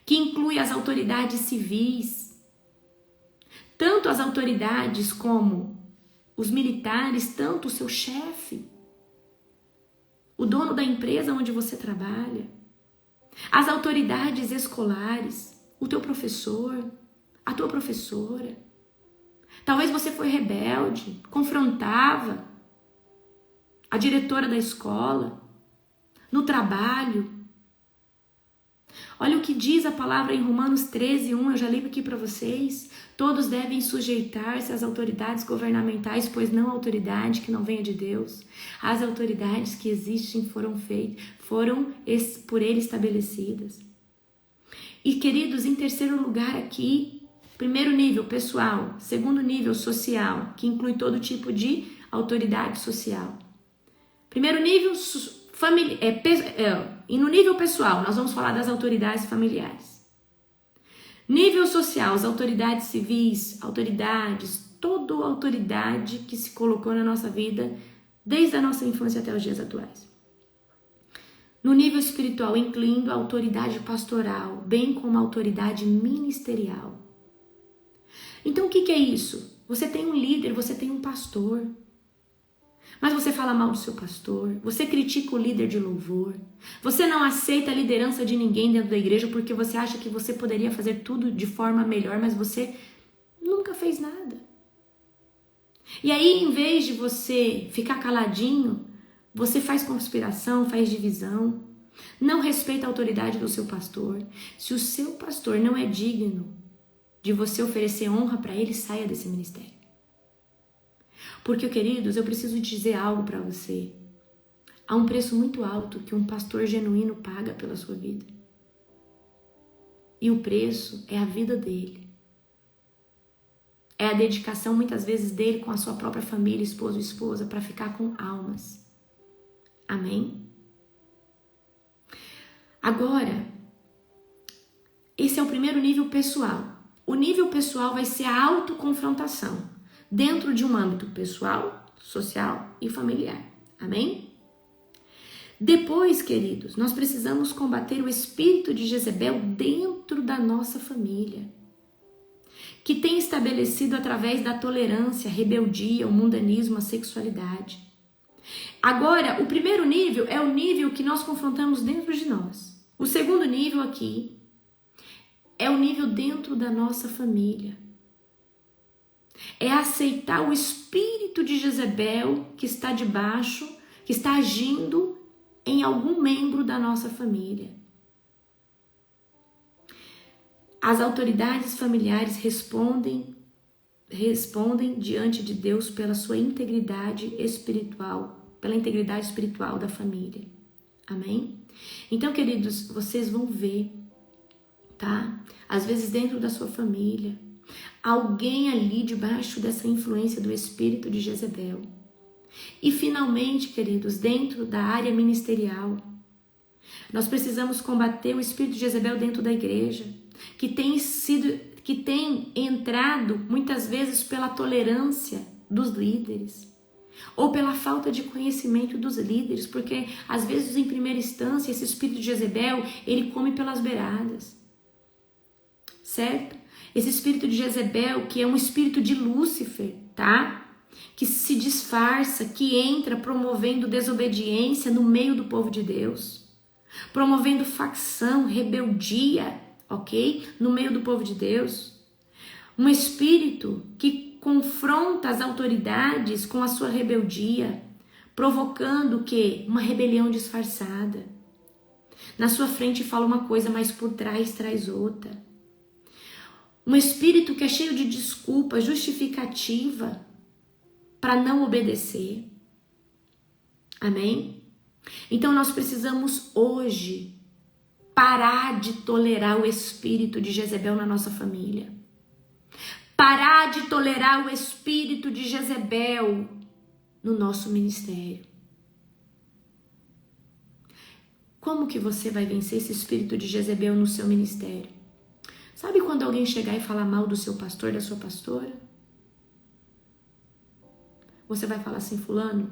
que inclui as autoridades civis, tanto as autoridades como os militares, tanto o seu chefe, o dono da empresa onde você trabalha, as autoridades escolares, o teu professor, a tua professora. Talvez você foi rebelde, confrontava a diretora da escola, no trabalho. Olha o que diz a palavra em Romanos 13:1, eu já li aqui para vocês. Todos devem sujeitar-se às autoridades governamentais, pois não a autoridade que não venha de Deus. As autoridades que existem foram por ele estabelecidas. E, queridos, em terceiro lugar aqui, primeiro nível pessoal, segundo nível social, que inclui todo tipo de autoridade social. Primeiro nível e no nível pessoal, nós vamos falar das autoridades familiares. Nível social, as autoridades civis, toda autoridade que se colocou na nossa vida, desde a nossa infância até os dias atuais. No nível espiritual, incluindo a autoridade pastoral, bem como a autoridade ministerial. Então, o que é isso? Você tem um líder, você tem um pastor. Mas você fala mal do seu pastor, você critica o líder de louvor, você não aceita a liderança de ninguém dentro da igreja porque você acha que você poderia fazer tudo de forma melhor, mas você nunca fez nada. E aí, em vez de você ficar caladinho, você faz conspiração, faz divisão, não respeita a autoridade do seu pastor. Se o seu pastor não é digno de você oferecer honra para ele, saia desse ministério. Porque, queridos, eu preciso dizer algo para você. Há um preço muito alto que um pastor genuíno paga pela sua vida. E o preço é a vida dele. É a dedicação, muitas vezes, dele com a sua própria família, esposo e esposa, para ficar com almas. Amém? Agora, esse é o primeiro nível pessoal. O nível pessoal vai ser a autoconfrontação, dentro de um âmbito pessoal, social e familiar. Amém? Depois, queridos, nós precisamos combater o espírito de Jezebel dentro da nossa família, que tem estabelecido através da tolerância, a rebeldia, o mundanismo, a sexualidade. Agora, o primeiro nível é o nível que nós confrontamos dentro de nós. O segundo nível aqui é o nível dentro da nossa família. É aceitar o espírito de Jezebel que está debaixo, que está agindo em algum membro da nossa família. As autoridades familiares respondem diante de Deus pela sua integridade espiritual, pela integridade espiritual da família. Amém? Então, queridos, vocês vão ver, tá? Às vezes dentro da sua família, alguém ali debaixo dessa influência do espírito de Jezebel. E finalmente, queridos, dentro da área ministerial, nós precisamos combater o espírito de Jezebel dentro da igreja, que tem entrado muitas vezes pela tolerância dos líderes, ou pela falta de conhecimento dos líderes, porque às vezes em primeira instância esse espírito de Jezebel, ele come pelas beiradas, certo? Esse espírito de Jezebel, que é um espírito de Lúcifer, tá? Que se disfarça, que entra promovendo desobediência no meio do povo de Deus, promovendo facção, rebeldia, ok? No meio do povo de Deus. Um espírito que confronta as autoridades com a sua rebeldia, provocando o quê? Uma rebelião disfarçada. Na sua frente fala uma coisa, mas por trás traz outra. Um espírito que é cheio de desculpa, justificativa, para não obedecer. Amém? Então nós precisamos hoje parar de tolerar o espírito de Jezebel na nossa família. Parar de tolerar o espírito de Jezebel no nosso ministério. Como que você vai vencer esse espírito de Jezebel no seu ministério? Sabe quando alguém chegar e falar mal do seu pastor, da sua pastora? Você vai falar assim, fulano,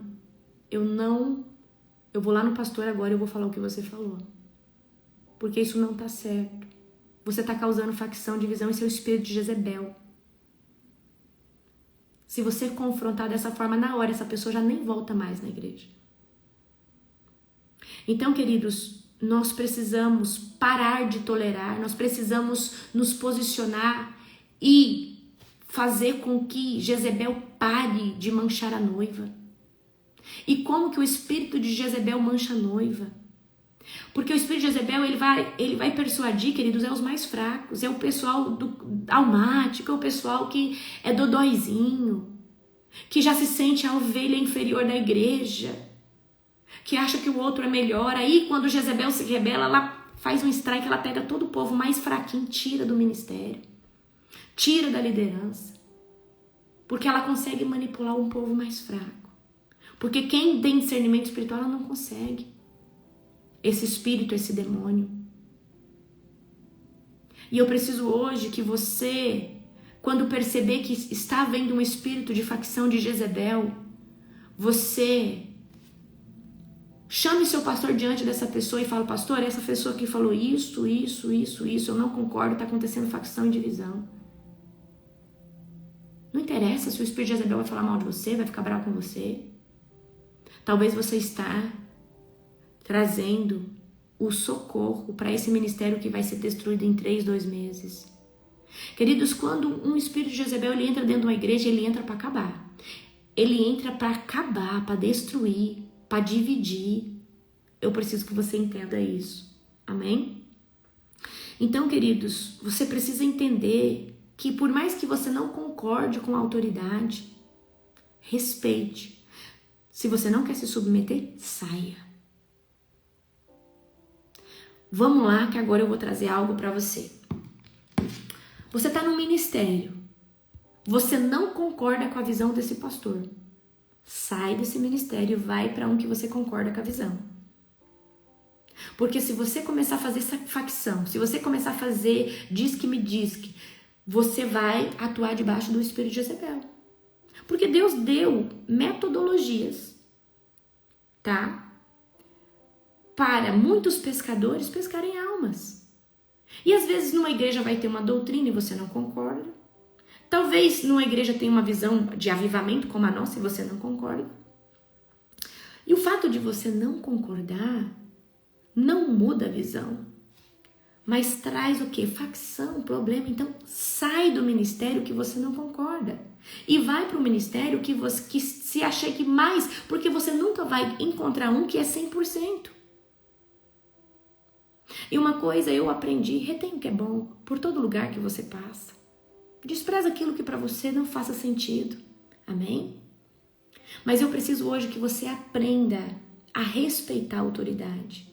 eu vou lá no pastor agora e eu vou falar o que você falou. Porque isso não tá certo. Você tá causando facção, divisão, esse é o espírito de Jezebel. Se você confrontar dessa forma, na hora, essa pessoa já nem volta mais na igreja. Então, queridos, nós precisamos parar de tolerar, nós precisamos nos posicionar e fazer com que Jezebel pare de manchar a noiva. E como que o espírito de Jezebel mancha a noiva? Porque o espírito de Jezebel, ele vai persuadir, queridos, é os mais fracos, é o pessoal almático, é o pessoal que é dodóizinho, que já se sente a ovelha inferior da igreja, que acha que o outro é melhor. Aí, quando Jezebel se rebela, ela faz um strike, ela pega todo o povo mais fraquinho, tira do ministério, tira da liderança, porque ela consegue manipular um povo mais fraco. Porque quem tem discernimento espiritual, ela não consegue. Esse espírito, esse demônio. E eu preciso hoje que você, quando perceber que está havendo um espírito de facção de Jezebel, você chame seu pastor diante dessa pessoa e fala, pastor, essa pessoa aqui falou isso, eu não concordo, está acontecendo facção e divisão. Não interessa se o espírito de Jezebel vai falar mal de você, vai ficar bravo com você. Talvez você está trazendo o socorro para esse ministério que vai ser destruído em 3, 2 meses. Queridos, quando um espírito de Jezebel ele entra dentro de uma igreja, ele entra para acabar. Ele entra para acabar, para destruir, para dividir. Eu preciso que você entenda isso. Amém? Então, queridos, você precisa entender que por mais que você não concorde com a autoridade, respeite. Se você não quer se submeter, saia. Vamos lá, que agora eu vou trazer algo para você. Você está no ministério. Você não concorda com a visão desse pastor. Sai desse ministério e vai para um que você concorda com a visão. Porque se você começar a fazer essa facção, se você começar a fazer diz que me diz que, você vai atuar debaixo do espírito de Jezebel. Porque Deus deu metodologias, tá? Para muitos pescadores pescarem almas. E às vezes numa igreja vai ter uma doutrina e você não concorda. Talvez numa igreja tenha uma visão de avivamento como a nossa e você não concorda. E o fato de você não concordar não muda a visão. Mas traz o quê? Facção, problema. Então sai do ministério que você não concorda. E vai para o ministério que se achegue mais, porque você nunca vai encontrar um que é 100%. E uma coisa eu aprendi, retém o que é bom por todo lugar que você passa. Despreza aquilo que para você não faça sentido. Amém? Mas eu preciso hoje que você aprenda a respeitar a autoridade.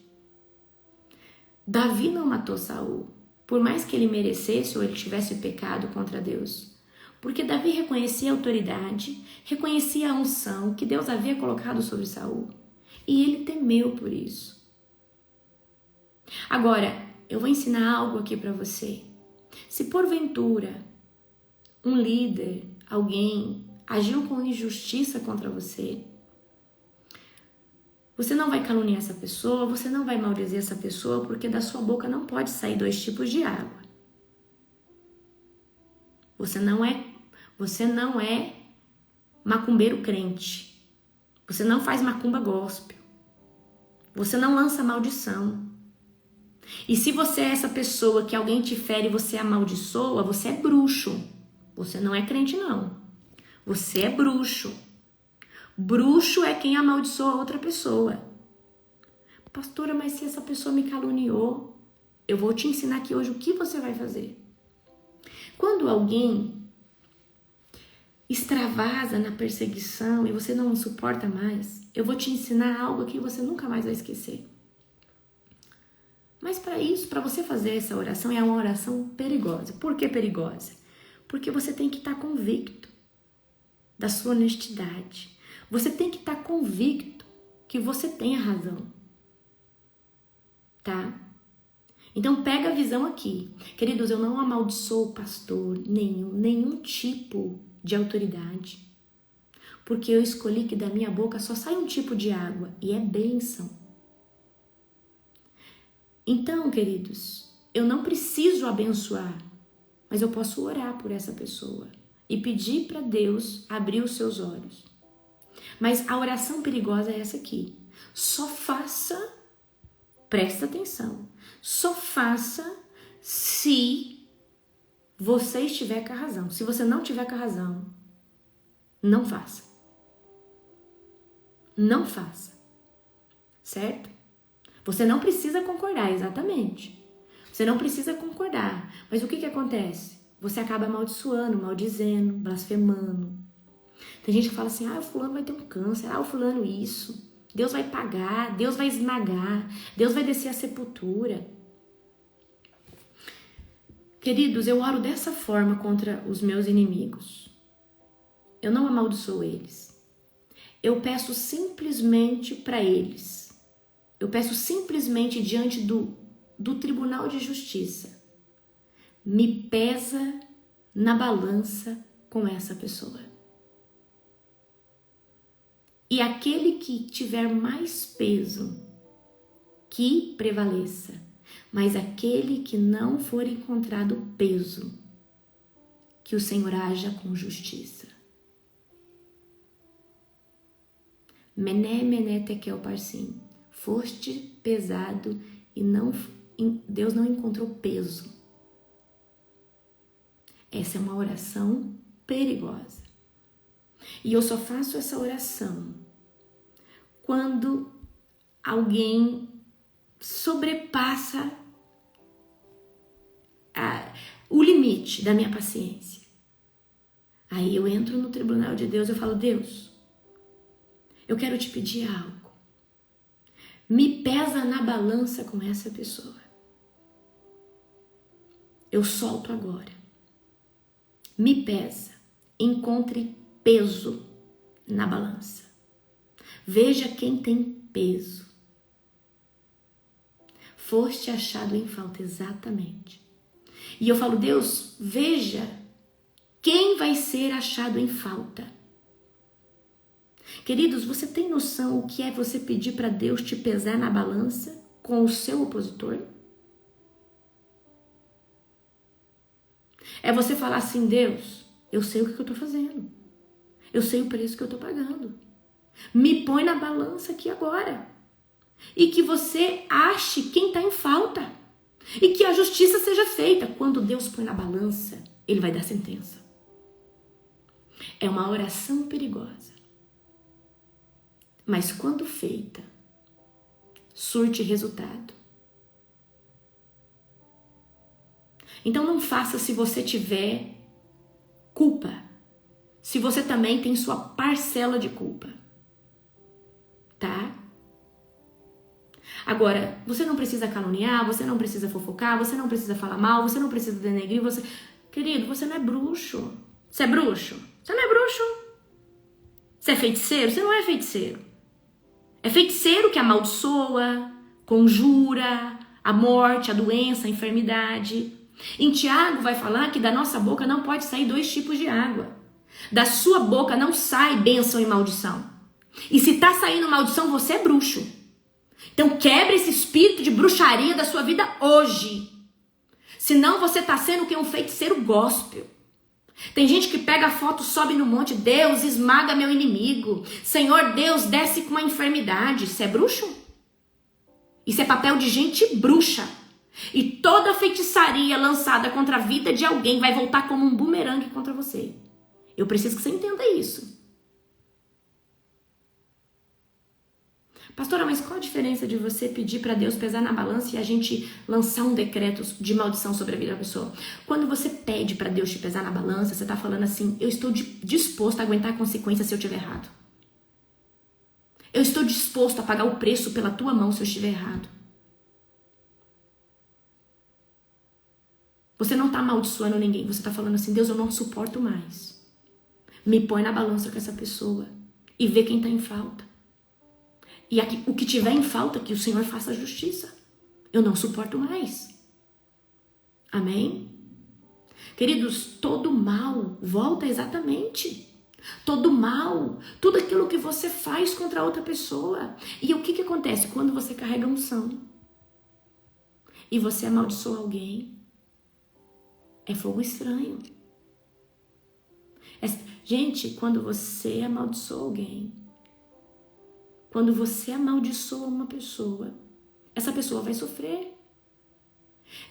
Davi não matou Saul, por mais que ele merecesse ou ele tivesse pecado contra Deus. Porque Davi reconhecia a autoridade, reconhecia a unção que Deus havia colocado sobre Saul. E ele temeu por isso. Agora, eu vou ensinar algo aqui para você. Se porventura um líder, alguém, agiu com injustiça contra você, você não vai caluniar essa pessoa, você não vai maldizer essa pessoa, porque da sua boca não pode sair 2 tipos de água. Você não é macumbeiro crente. Você não faz macumba gospel. Você não lança maldição. E se você é essa pessoa que alguém te fere e você amaldiçoa, você é bruxo. Você não é crente, não. Você é bruxo. Bruxo é quem amaldiçoa outra pessoa. Pastora, mas se essa pessoa me caluniou, eu vou te ensinar aqui hoje o que você vai fazer. Quando alguém extravasa na perseguição e você não suporta mais, eu vou te ensinar algo que você nunca mais vai esquecer. Mas para isso, para você fazer essa oração, é uma oração perigosa. Por que perigosa? Porque você tem que estar convicto da sua honestidade. Você tem que estar convicto que você tem a razão. Tá? Então pega a visão aqui. Queridos, eu não amaldiçoo o pastor, nenhum tipo de autoridade. Porque eu escolhi que da minha boca só sai um tipo de água e é bênção. Então, queridos, eu não preciso abençoar, mas eu posso orar por essa pessoa e pedir para Deus abrir os seus olhos. Mas a oração perigosa é essa aqui. Só faça, presta atenção, só faça se você estiver com a razão. Se você não tiver com a razão, não faça. Não faça. Certo? Você não precisa concordar, exatamente. Você não precisa concordar. Mas o que acontece? Você acaba amaldiçoando, maldizendo, blasfemando. Tem gente que fala assim, o fulano vai ter um câncer, o fulano isso. Deus vai pagar, Deus vai esmagar, Deus vai descer a sepultura. Queridos, eu oro dessa forma contra os meus inimigos. Eu não amaldiçoo eles. Eu peço simplesmente para eles. Eu peço simplesmente diante do Tribunal de Justiça. Me pesa na balança com essa pessoa. E aquele que tiver mais peso, que prevaleça. Mas aquele que não for encontrado peso, que o Senhor haja com justiça. Mené, mené, tekel, parsim. Foste pesado e Deus não encontrou peso. Essa é uma oração perigosa. E eu só faço essa oração quando alguém sobrepassa o limite da minha paciência. Aí eu entro no tribunal de Deus e eu falo, Deus, eu quero te pedir algo. Me pesa na balança com essa pessoa. Eu solto agora. Me pesa. Encontre peso na balança. Veja quem tem peso. Foste achado em falta, exatamente. E eu falo, Deus, veja quem vai ser achado em falta. Queridos, você tem noção o que é você pedir para Deus te pesar na balança com o seu opositor? É você falar assim, Deus, eu sei o que eu estou fazendo. Eu sei o preço que eu estou pagando. Me põe na balança aqui agora. E que você ache quem está em falta. E que a justiça seja feita. Quando Deus põe na balança, Ele vai dar sentença. É uma oração perigosa. Mas quando feita, surte resultado. Então não faça se você tiver culpa. Se você também tem sua parcela de culpa. Tá? Agora, você não precisa caluniar, você não precisa fofocar, você não precisa falar mal, você não precisa denegrir, você... Querido, você não é bruxo. Você é bruxo? Você não é bruxo. Você é feiticeiro? Você não é feiticeiro. É feiticeiro que amaldiçoa, conjura a morte, a doença, a enfermidade. Em Tiago vai falar que da nossa boca não pode sair 2 tipos de água. Da sua boca não sai bênção e maldição. E se tá saindo maldição, você é bruxo. Então quebre esse espírito de bruxaria da sua vida hoje. Senão você tá sendo que um feiticeiro gospel. Tem gente que pega a foto, sobe no monte, Deus esmaga meu inimigo. Senhor Deus desce com uma enfermidade. Isso é bruxo? Isso é papel de gente bruxa. E toda feitiçaria lançada contra a vida de alguém vai voltar como um bumerangue contra você. Eu preciso que você entenda isso. Pastora, mas qual a diferença de você pedir para Deus pesar na balança e a gente lançar um decreto de maldição sobre a vida da pessoa? Quando você pede para Deus te pesar na balança, você está falando assim, eu estou disposto a aguentar a consequência se eu estiver errado. Eu estou disposto a pagar o preço pela tua mão se eu estiver errado. Você não está amaldiçoando ninguém, você está falando assim, Deus, eu não suporto mais. Me põe na balança com essa pessoa e vê quem está em falta. E aqui, o que tiver em falta, que o Senhor faça justiça. Eu não suporto mais. Amém? Queridos, todo mal volta exatamente. Todo mal, tudo aquilo que você faz contra outra pessoa. E o que acontece quando você carrega unção e você amaldiçoa alguém? É fogo estranho. Gente, quando você amaldiçoa alguém, quando você amaldiçoa uma pessoa, essa pessoa vai sofrer.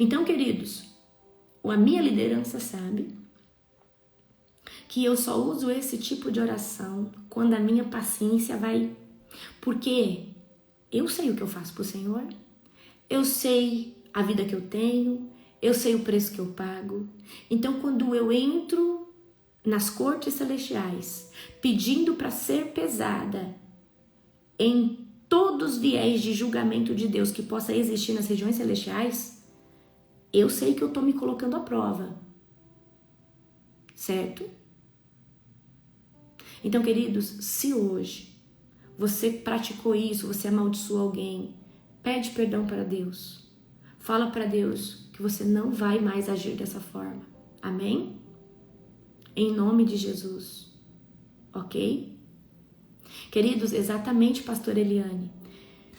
Então, queridos, a minha liderança sabe que eu só uso esse tipo de oração quando a minha paciência vai... Porque eu sei o que eu faço pro Senhor, eu sei a vida que eu tenho, eu sei o preço que eu pago. Então, quando eu entro nas cortes celestiais, pedindo para ser pesada em todos os viés de julgamento de Deus que possa existir nas regiões celestiais, eu sei que eu estou me colocando à prova. Certo? Então, queridos, se hoje você praticou isso, você amaldiçoou alguém, pede perdão para Deus. Fala para Deus que você não vai mais agir dessa forma. Amém? Em nome de Jesus. Ok? Queridos, exatamente, pastora Eliane.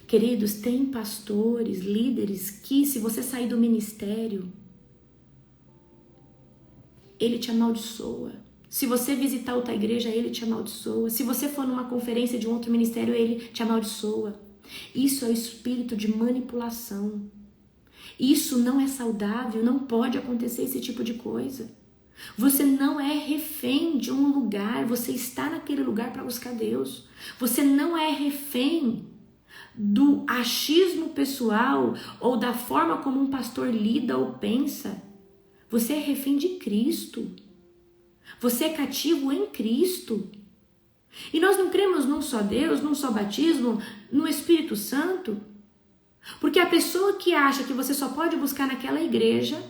Queridos, tem pastores, líderes que, se você sair do ministério, ele te amaldiçoa. Se você visitar outra igreja, ele te amaldiçoa. Se você for numa conferência de um outro ministério, ele te amaldiçoa. Isso é o espírito de manipulação. Isso não é saudável, não pode acontecer esse tipo de coisa. Você não é refém de um lugar, você está naquele lugar para buscar Deus. Você não é refém do achismo pessoal ou da forma como um pastor lida ou pensa. Você é refém de Cristo. Você é cativo em Cristo. E nós não cremos num só Deus, num só batismo, no Espírito Santo. Porque a pessoa que acha que você só pode buscar naquela igreja,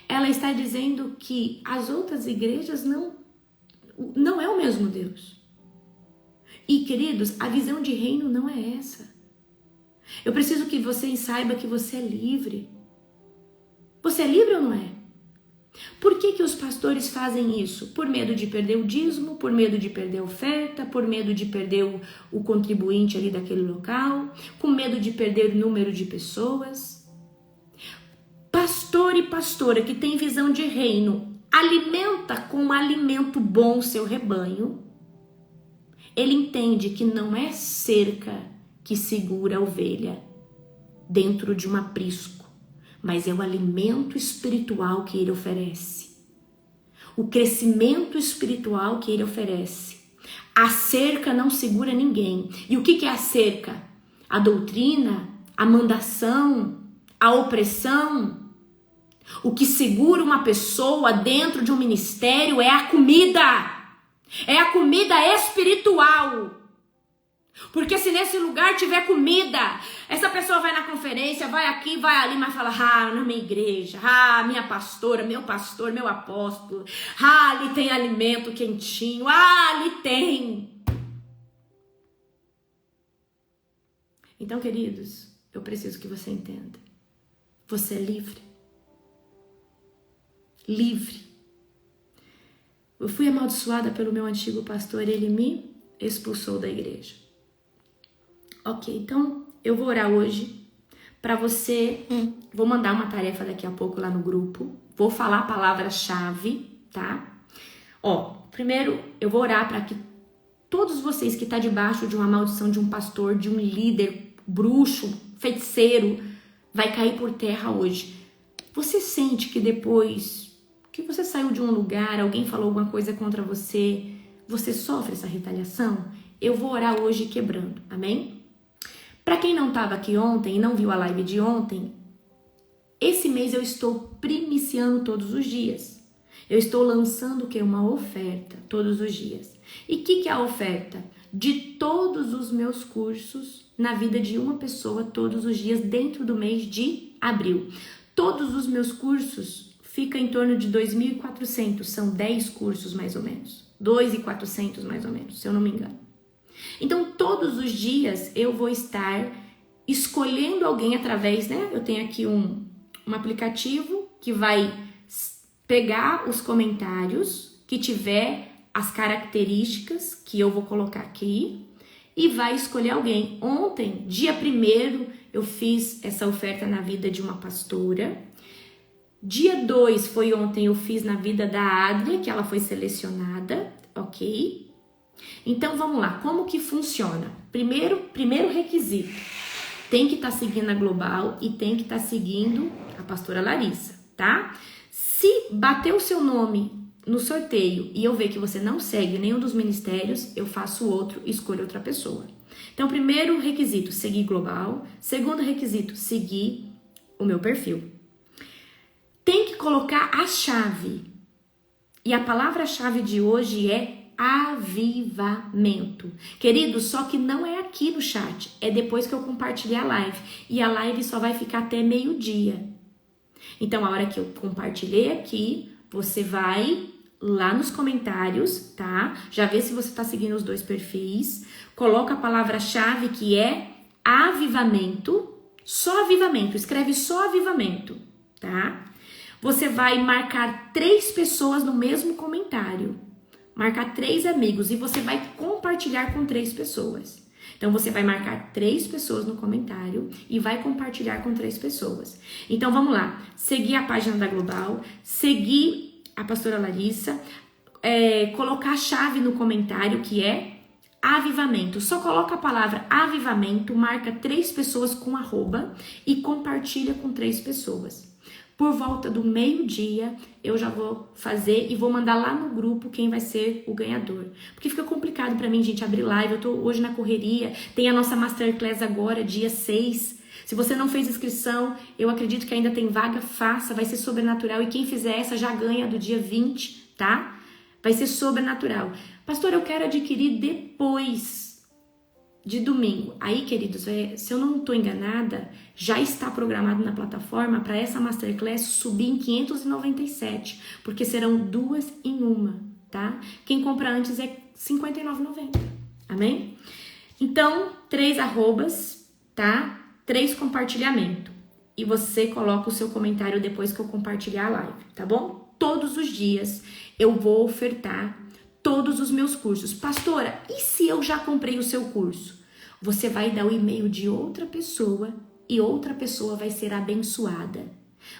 ela está dizendo que as outras igrejas não é o mesmo Deus. E, queridos, a visão de reino não é essa. Eu preciso que você saiba que você é livre. Você é livre ou não é? Por que os pastores fazem isso? Por medo de perder o dízimo, por medo de perder a oferta, por medo de perder o contribuinte ali daquele local, com medo de perder o número de pessoas. Pastor e pastora que tem visão de reino, alimenta com um alimento bom o seu rebanho. Ele entende que não é cerca que segura a ovelha dentro de um aprisco, mas é o alimento espiritual que ele oferece. O crescimento espiritual que ele oferece. A cerca não segura ninguém. E o que é a cerca? A doutrina, a mandação, a opressão. O que segura uma pessoa dentro de um ministério é a comida. É a comida espiritual. Porque se nesse lugar tiver comida, essa pessoa vai na conferência, vai aqui, vai ali, mas fala, na minha igreja, minha pastora, meu pastor, meu apóstolo, ali tem alimento quentinho, ali tem. Então, queridos, eu preciso que você entenda. Você é livre. Livre. Eu fui amaldiçoada pelo meu antigo pastor, ele me expulsou da igreja. Ok, então eu vou orar hoje para você. Vou mandar uma tarefa daqui a pouco lá no grupo. Vou falar a palavra-chave, tá? Primeiro eu vou orar para que todos vocês que estão debaixo de uma maldição de um pastor, de um líder, bruxo, feiticeiro, vai cair por terra hoje. Você sente que depois que você saiu de um lugar, alguém falou alguma coisa contra você, você sofre essa retaliação? Eu vou orar hoje quebrando, amém? Para quem não estava aqui ontem e não viu a live de ontem, esse mês eu estou primiciando todos os dias. Eu estou lançando o que? Uma oferta todos os dias. E o que é a oferta? De todos os meus cursos na vida de uma pessoa todos os dias dentro do mês de abril. Todos os meus cursos ficam em torno de 2.400, são 10 cursos mais ou menos. 2.400 mais ou menos, se eu não me engano. Então, todos os dias eu vou estar escolhendo alguém através, eu tenho aqui um aplicativo que vai pegar os comentários que tiver as características que eu vou colocar aqui e vai escolher alguém. Ontem, dia 1º, eu fiz essa oferta na vida de uma pastora. Dia 2 foi ontem, eu fiz na vida da Adria, que ela foi selecionada, ok? Então, vamos lá, como que funciona? Primeiro requisito, tem que estar seguindo a Global e tem que estar seguindo a pastora Larissa, tá? Se bater o seu nome no sorteio e eu ver que você não segue nenhum dos ministérios, eu faço outro e escolho outra pessoa. Então, primeiro requisito, seguir Global. Segundo requisito, seguir o meu perfil. Tem que colocar a chave. E a palavra-chave de hoje é avivamento. Querido, só que não é aqui no chat, é depois que eu compartilhei a live. E a live só vai ficar até meio-dia. Então, a hora que eu compartilhei aqui, você vai lá nos comentários, tá? Já vê se você tá seguindo os dois perfis. Coloca a palavra-chave que é avivamento. Só avivamento, escreve só avivamento, tá? Você vai marcar 3 pessoas no mesmo comentário. Marcar 3 amigos e você vai compartilhar com 3 pessoas. Então, você vai marcar 3 pessoas no comentário e vai compartilhar com 3 pessoas. Então, vamos lá. Seguir a página da Global, seguir a pastora Larissa, colocar a chave no comentário que é avivamento. Só coloca a palavra avivamento, marca 3 pessoas com @ e compartilha com 3 pessoas. Por volta do meio-dia, eu já vou fazer e vou mandar lá no grupo quem vai ser o ganhador. Porque fica complicado pra mim, gente, abrir live. Eu tô hoje na correria. Tem a nossa Masterclass agora, dia 6. Se você não fez inscrição, eu acredito que ainda tem vaga, faça. Vai ser sobrenatural. E quem fizer essa já ganha do dia 20, tá? Vai ser sobrenatural. Pastor, eu quero adquirir depois de domingo. Aí, queridos, se eu não estou enganada, já está programado na plataforma para essa Masterclass subir em 597, porque serão 2 em 1, tá? Quem compra antes é R$ 59,90, amém? Então, 3 arrobas, tá? 3 compartilhamento. E você coloca o seu comentário depois que eu compartilhar a live, tá bom? Todos os dias eu vou ofertar todos os meus cursos. Pastora, e se eu já comprei o seu curso? Você vai dar o e-mail de outra pessoa e outra pessoa vai ser abençoada.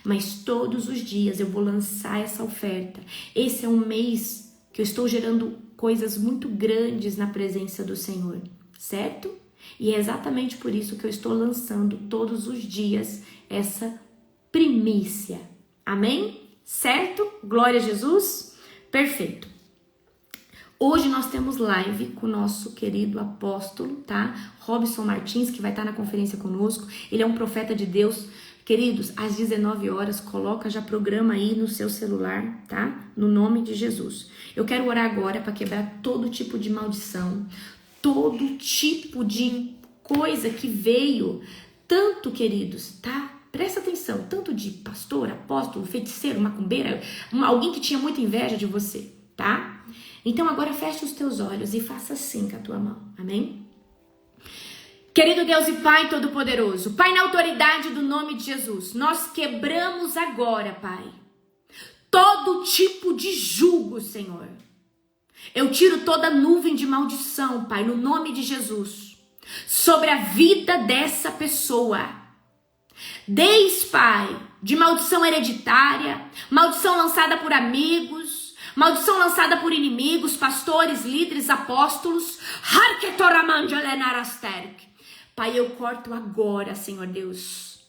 Mas todos os dias eu vou lançar essa oferta. Esse é um mês que eu estou gerando coisas muito grandes na presença do Senhor, certo? E é exatamente por isso que eu estou lançando todos os dias essa primícia. Amém? Certo? Glória a Jesus? Perfeito. Hoje nós temos live com o nosso querido apóstolo, tá? Robson Martins, que vai estar na conferência conosco. Ele é um profeta de Deus. Queridos, às 19 horas, coloca já programa aí no seu celular, tá? No nome de Jesus. Eu quero orar agora para quebrar todo tipo de maldição, todo tipo de coisa que veio, tanto, queridos, tá? Presta atenção, tanto de pastor, apóstolo, feiticeiro, macumbeira, alguém que tinha muita inveja de você, tá? Então agora feche os teus olhos e faça assim com a tua mão, amém? Querido Deus e Pai Todo-Poderoso, Pai, na autoridade do nome de Jesus, nós quebramos agora, Pai, todo tipo de jugo, Senhor. Eu tiro toda nuvem de maldição, Pai, no nome de Jesus, sobre a vida dessa pessoa. Desde, Pai, de maldição hereditária, maldição lançada por amigos, maldição lançada por inimigos, pastores, líderes, apóstolos. Pai, eu corto agora, Senhor Deus,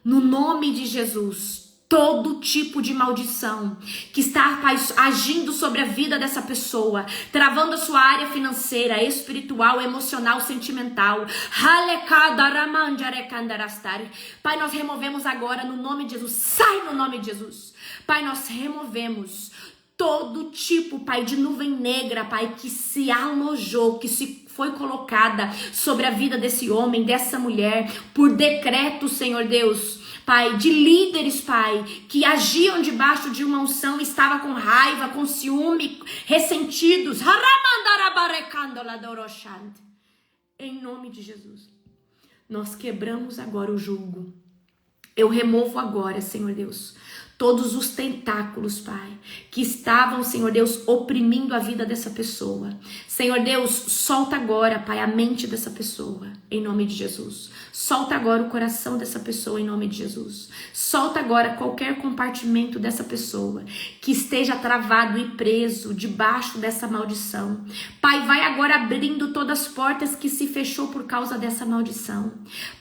no nome de Jesus, todo tipo de maldição que está, Pai, agindo sobre a vida dessa pessoa, travando a sua área financeira, espiritual, emocional, sentimental. Pai, nós removemos agora no nome de Jesus. Sai no nome de Jesus. Pai, nós removemos todo tipo, Pai, de nuvem negra, Pai, que se alojou, que se foi colocada sobre a vida desse homem, dessa mulher, por decreto, Senhor Deus. Pai, de líderes, Pai, que agiam debaixo de uma unção, estava com raiva, com ciúme, ressentidos. Em nome de Jesus, nós quebramos agora o jugo. Eu removo agora, Senhor Deus, todos os tentáculos, Pai, que estavam, Senhor Deus, oprimindo a vida dessa pessoa. Senhor Deus, solta agora, Pai, a mente dessa pessoa, em nome de Jesus. Solta agora o coração dessa pessoa, em nome de Jesus. Solta agora qualquer compartimento dessa pessoa que esteja travado e preso debaixo dessa maldição. Pai, vai agora abrindo todas as portas que se fechou por causa dessa maldição.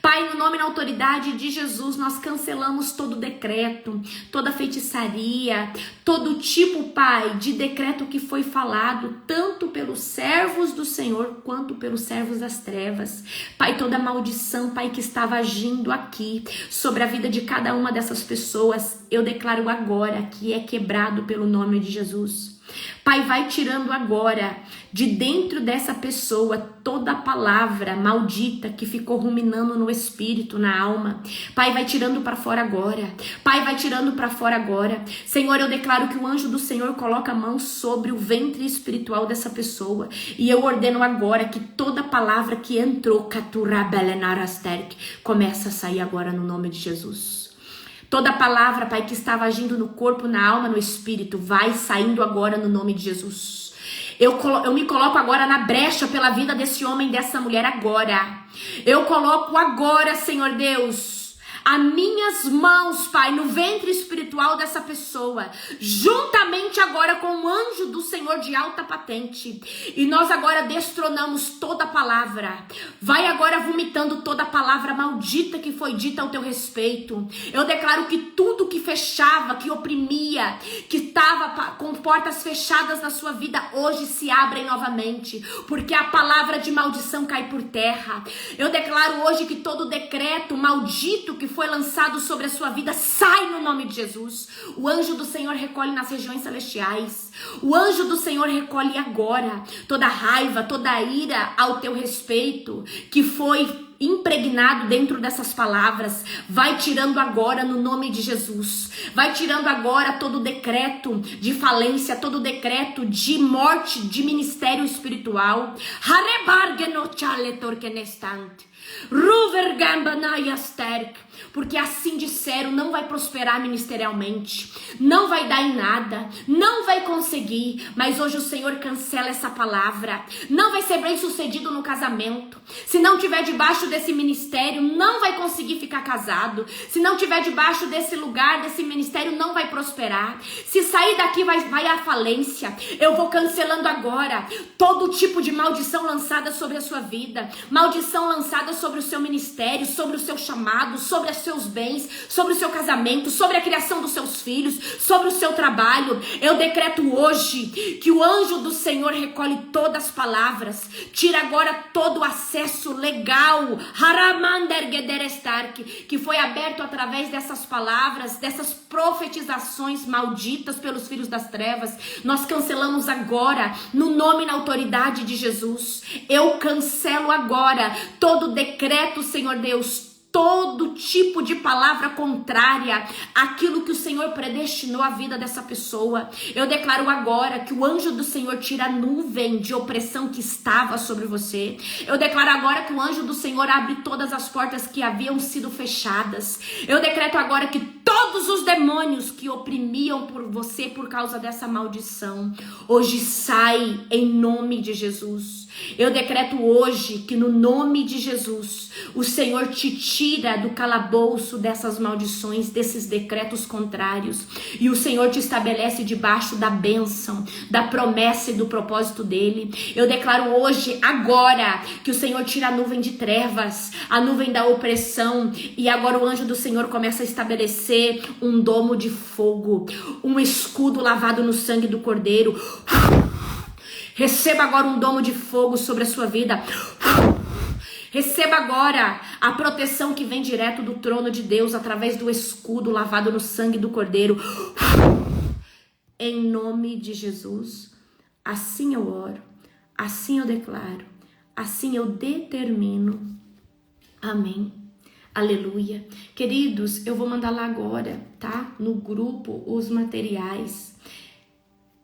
Pai, no nome e na autoridade de Jesus, nós cancelamos todo decreto, toda feitiçaria, todo tipo, Pai, de decreto que foi falado, tanto pelos servos do Senhor, quanto pelos servos das trevas. Pai, toda maldição, Pai, que estava agindo aqui, sobre a vida de cada uma dessas pessoas, eu declaro agora que é quebrado pelo nome de Jesus. Pai, vai tirando agora de dentro dessa pessoa toda palavra maldita que ficou ruminando no espírito, na alma. Pai, vai tirando para fora agora. Pai, vai tirando para fora agora. Senhor, eu declaro que o anjo do Senhor coloca a mão sobre o ventre espiritual dessa pessoa. E eu ordeno agora que toda palavra que entrou, começa a sair agora no nome de Jesus. Toda palavra, Pai, que estava agindo no corpo, na alma, no espírito, vai saindo agora no nome de Jesus. Eu me coloco agora na brecha pela vida desse homem, dessa mulher agora. Eu coloco agora, Senhor Deus, as minhas mãos, Pai, no ventre espiritual dessa pessoa, juntamente agora com o anjo do Senhor de alta patente. E nós agora destronamos toda palavra. Vai agora vomitando toda palavra maldita que foi dita ao teu respeito. Eu declaro que tudo que fechava, que oprimia, que estava com portas fechadas na sua vida, hoje se abrem novamente, porque a palavra de maldição cai por terra. Eu declaro hoje que todo decreto maldito que foi lançado sobre a sua vida, sai no nome de Jesus. O anjo do Senhor recolhe nas regiões celestiais. O anjo do Senhor recolhe agora toda raiva, toda ira ao teu respeito, que foi impregnado dentro dessas palavras. Vai tirando agora no nome de Jesus. Vai tirando agora todo decreto de falência, todo decreto de morte de ministério espiritual. Porque assim disseram, não vai prosperar ministerialmente, não vai dar em nada, não vai conseguir. Mas hoje o Senhor cancela essa palavra. Não vai ser bem sucedido no casamento. Se não tiver debaixo desse ministério, não vai conseguir ficar casado. Se não tiver debaixo desse lugar, desse ministério, não vai prosperar. Se sair daqui, vai à falência. Eu vou cancelando agora todo tipo de maldição lançada sobre a sua vida, maldição lançada sobre o seu ministério, sobre o seu chamado, sobre os seus bens, sobre o seu casamento, sobre a criação dos seus filhos, sobre o seu trabalho. Eu decreto hoje que o anjo do Senhor recolhe todas as palavras, tira agora todo o acesso legal que foi aberto através dessas palavras, dessas profetizações malditas pelos filhos das trevas. Nós cancelamos agora, no nome e na autoridade de Jesus. Eu cancelo agora todo decreto, Senhor Deus, todo tipo de palavra contrária àquilo que o Senhor predestinou a vida dessa pessoa. Eu declaro agora que o anjo do Senhor tira a nuvem de opressão que estava sobre você. Eu declaro agora que o anjo do Senhor abre todas as portas que haviam sido fechadas. Eu decreto agora que todos os demônios que oprimiam por você por causa dessa maldição, hoje sai em nome de Jesus. Eu decreto hoje que no nome de Jesus, o Senhor te tira do calabouço dessas maldições, desses decretos contrários, e o Senhor te estabelece debaixo da bênção, da promessa e do propósito dele. Eu declaro hoje, agora, que o Senhor tira a nuvem de trevas, a nuvem da opressão, e agora o anjo do Senhor começa a estabelecer um domo de fogo, um escudo lavado no sangue do Cordeiro. Receba agora um domo de fogo sobre a sua vida. Receba agora a proteção que vem direto do trono de Deus através do escudo lavado no sangue do Cordeiro. Em nome de Jesus, assim eu oro, assim eu declaro, assim eu determino. Amém. Aleluia. Queridos, eu vou mandar lá agora, tá? No grupo, os materiais.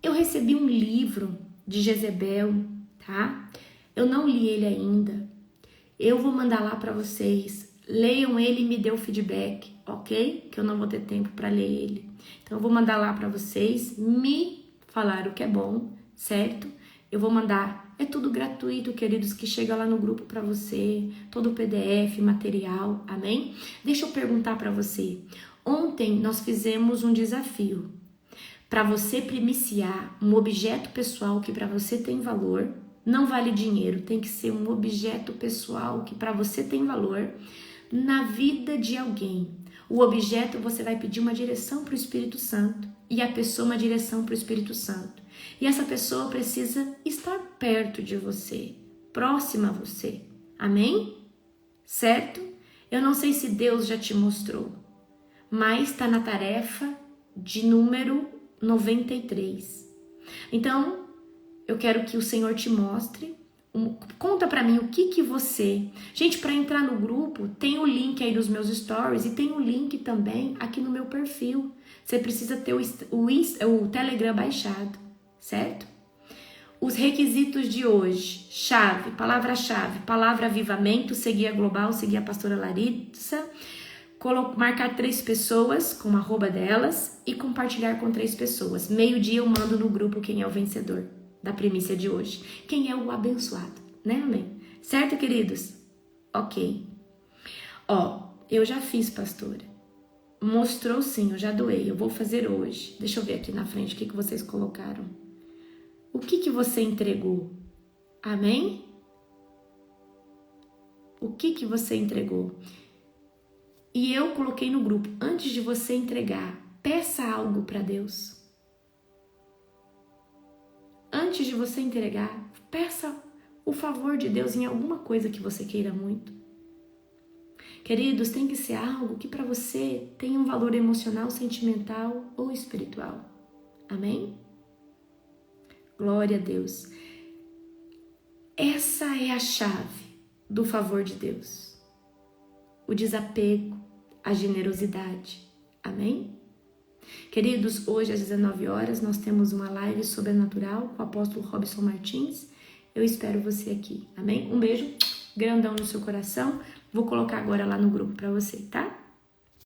Eu recebi um livro de Jezebel, tá? Eu não li ele ainda. Eu vou mandar lá para vocês. Leiam ele e me dê o feedback, ok? Que eu não vou ter tempo para ler ele. Então eu vou mandar lá para vocês me falar o que é bom, certo? Eu vou mandar, é tudo gratuito, queridos, que chega lá no grupo para você, todo o PDF, material, amém? Deixa eu perguntar para você. Ontem nós fizemos um desafio para você primiciar um objeto pessoal que para você tem valor. Não vale dinheiro, tem que ser um objeto pessoal que para você tem valor na vida de alguém. O objeto você vai pedir uma direção para o Espírito Santo e a pessoa uma direção para o Espírito Santo. E essa pessoa precisa estar perto de você, próxima a você. Amém? Certo? Eu não sei se Deus já te mostrou, mas está na tarefa de número 93. Então, eu quero que o Senhor te mostre. Conta pra mim o que você... Gente, para entrar no grupo, tem o link aí dos meus stories e tem o link também aqui no meu perfil. Você precisa ter o Telegram baixado, certo? Os requisitos de hoje: chave, palavra-chave, palavra avivamento, seguir a Global, seguir a pastora Larissa, marcar 3 pessoas com a arroba delas e compartilhar com 3 pessoas. Meio-dia eu mando no grupo quem é o vencedor da primícia de hoje. Quem é o abençoado, né, amém? Certo, queridos? Ok. Ó, eu já fiz, pastora. Mostrou sim, eu já doei. Eu vou fazer hoje. Deixa eu ver aqui na frente o que vocês colocaram. O que você entregou? Amém? O que você entregou? E eu coloquei no grupo, antes de você entregar, peça algo para Deus. Antes de você entregar, peça o favor de Deus em alguma coisa que você queira muito. Queridos, tem que ser algo que para você tenha um valor emocional, sentimental ou espiritual. Amém? Glória a Deus. Essa é a chave do favor de Deus. O desapego, a generosidade. Amém? Queridos, hoje às 19 horas nós temos uma live sobrenatural com o apóstolo Robson Martins. Eu espero você aqui. Amém? Um beijo grandão no seu coração. Vou colocar agora lá no grupo para você, tá?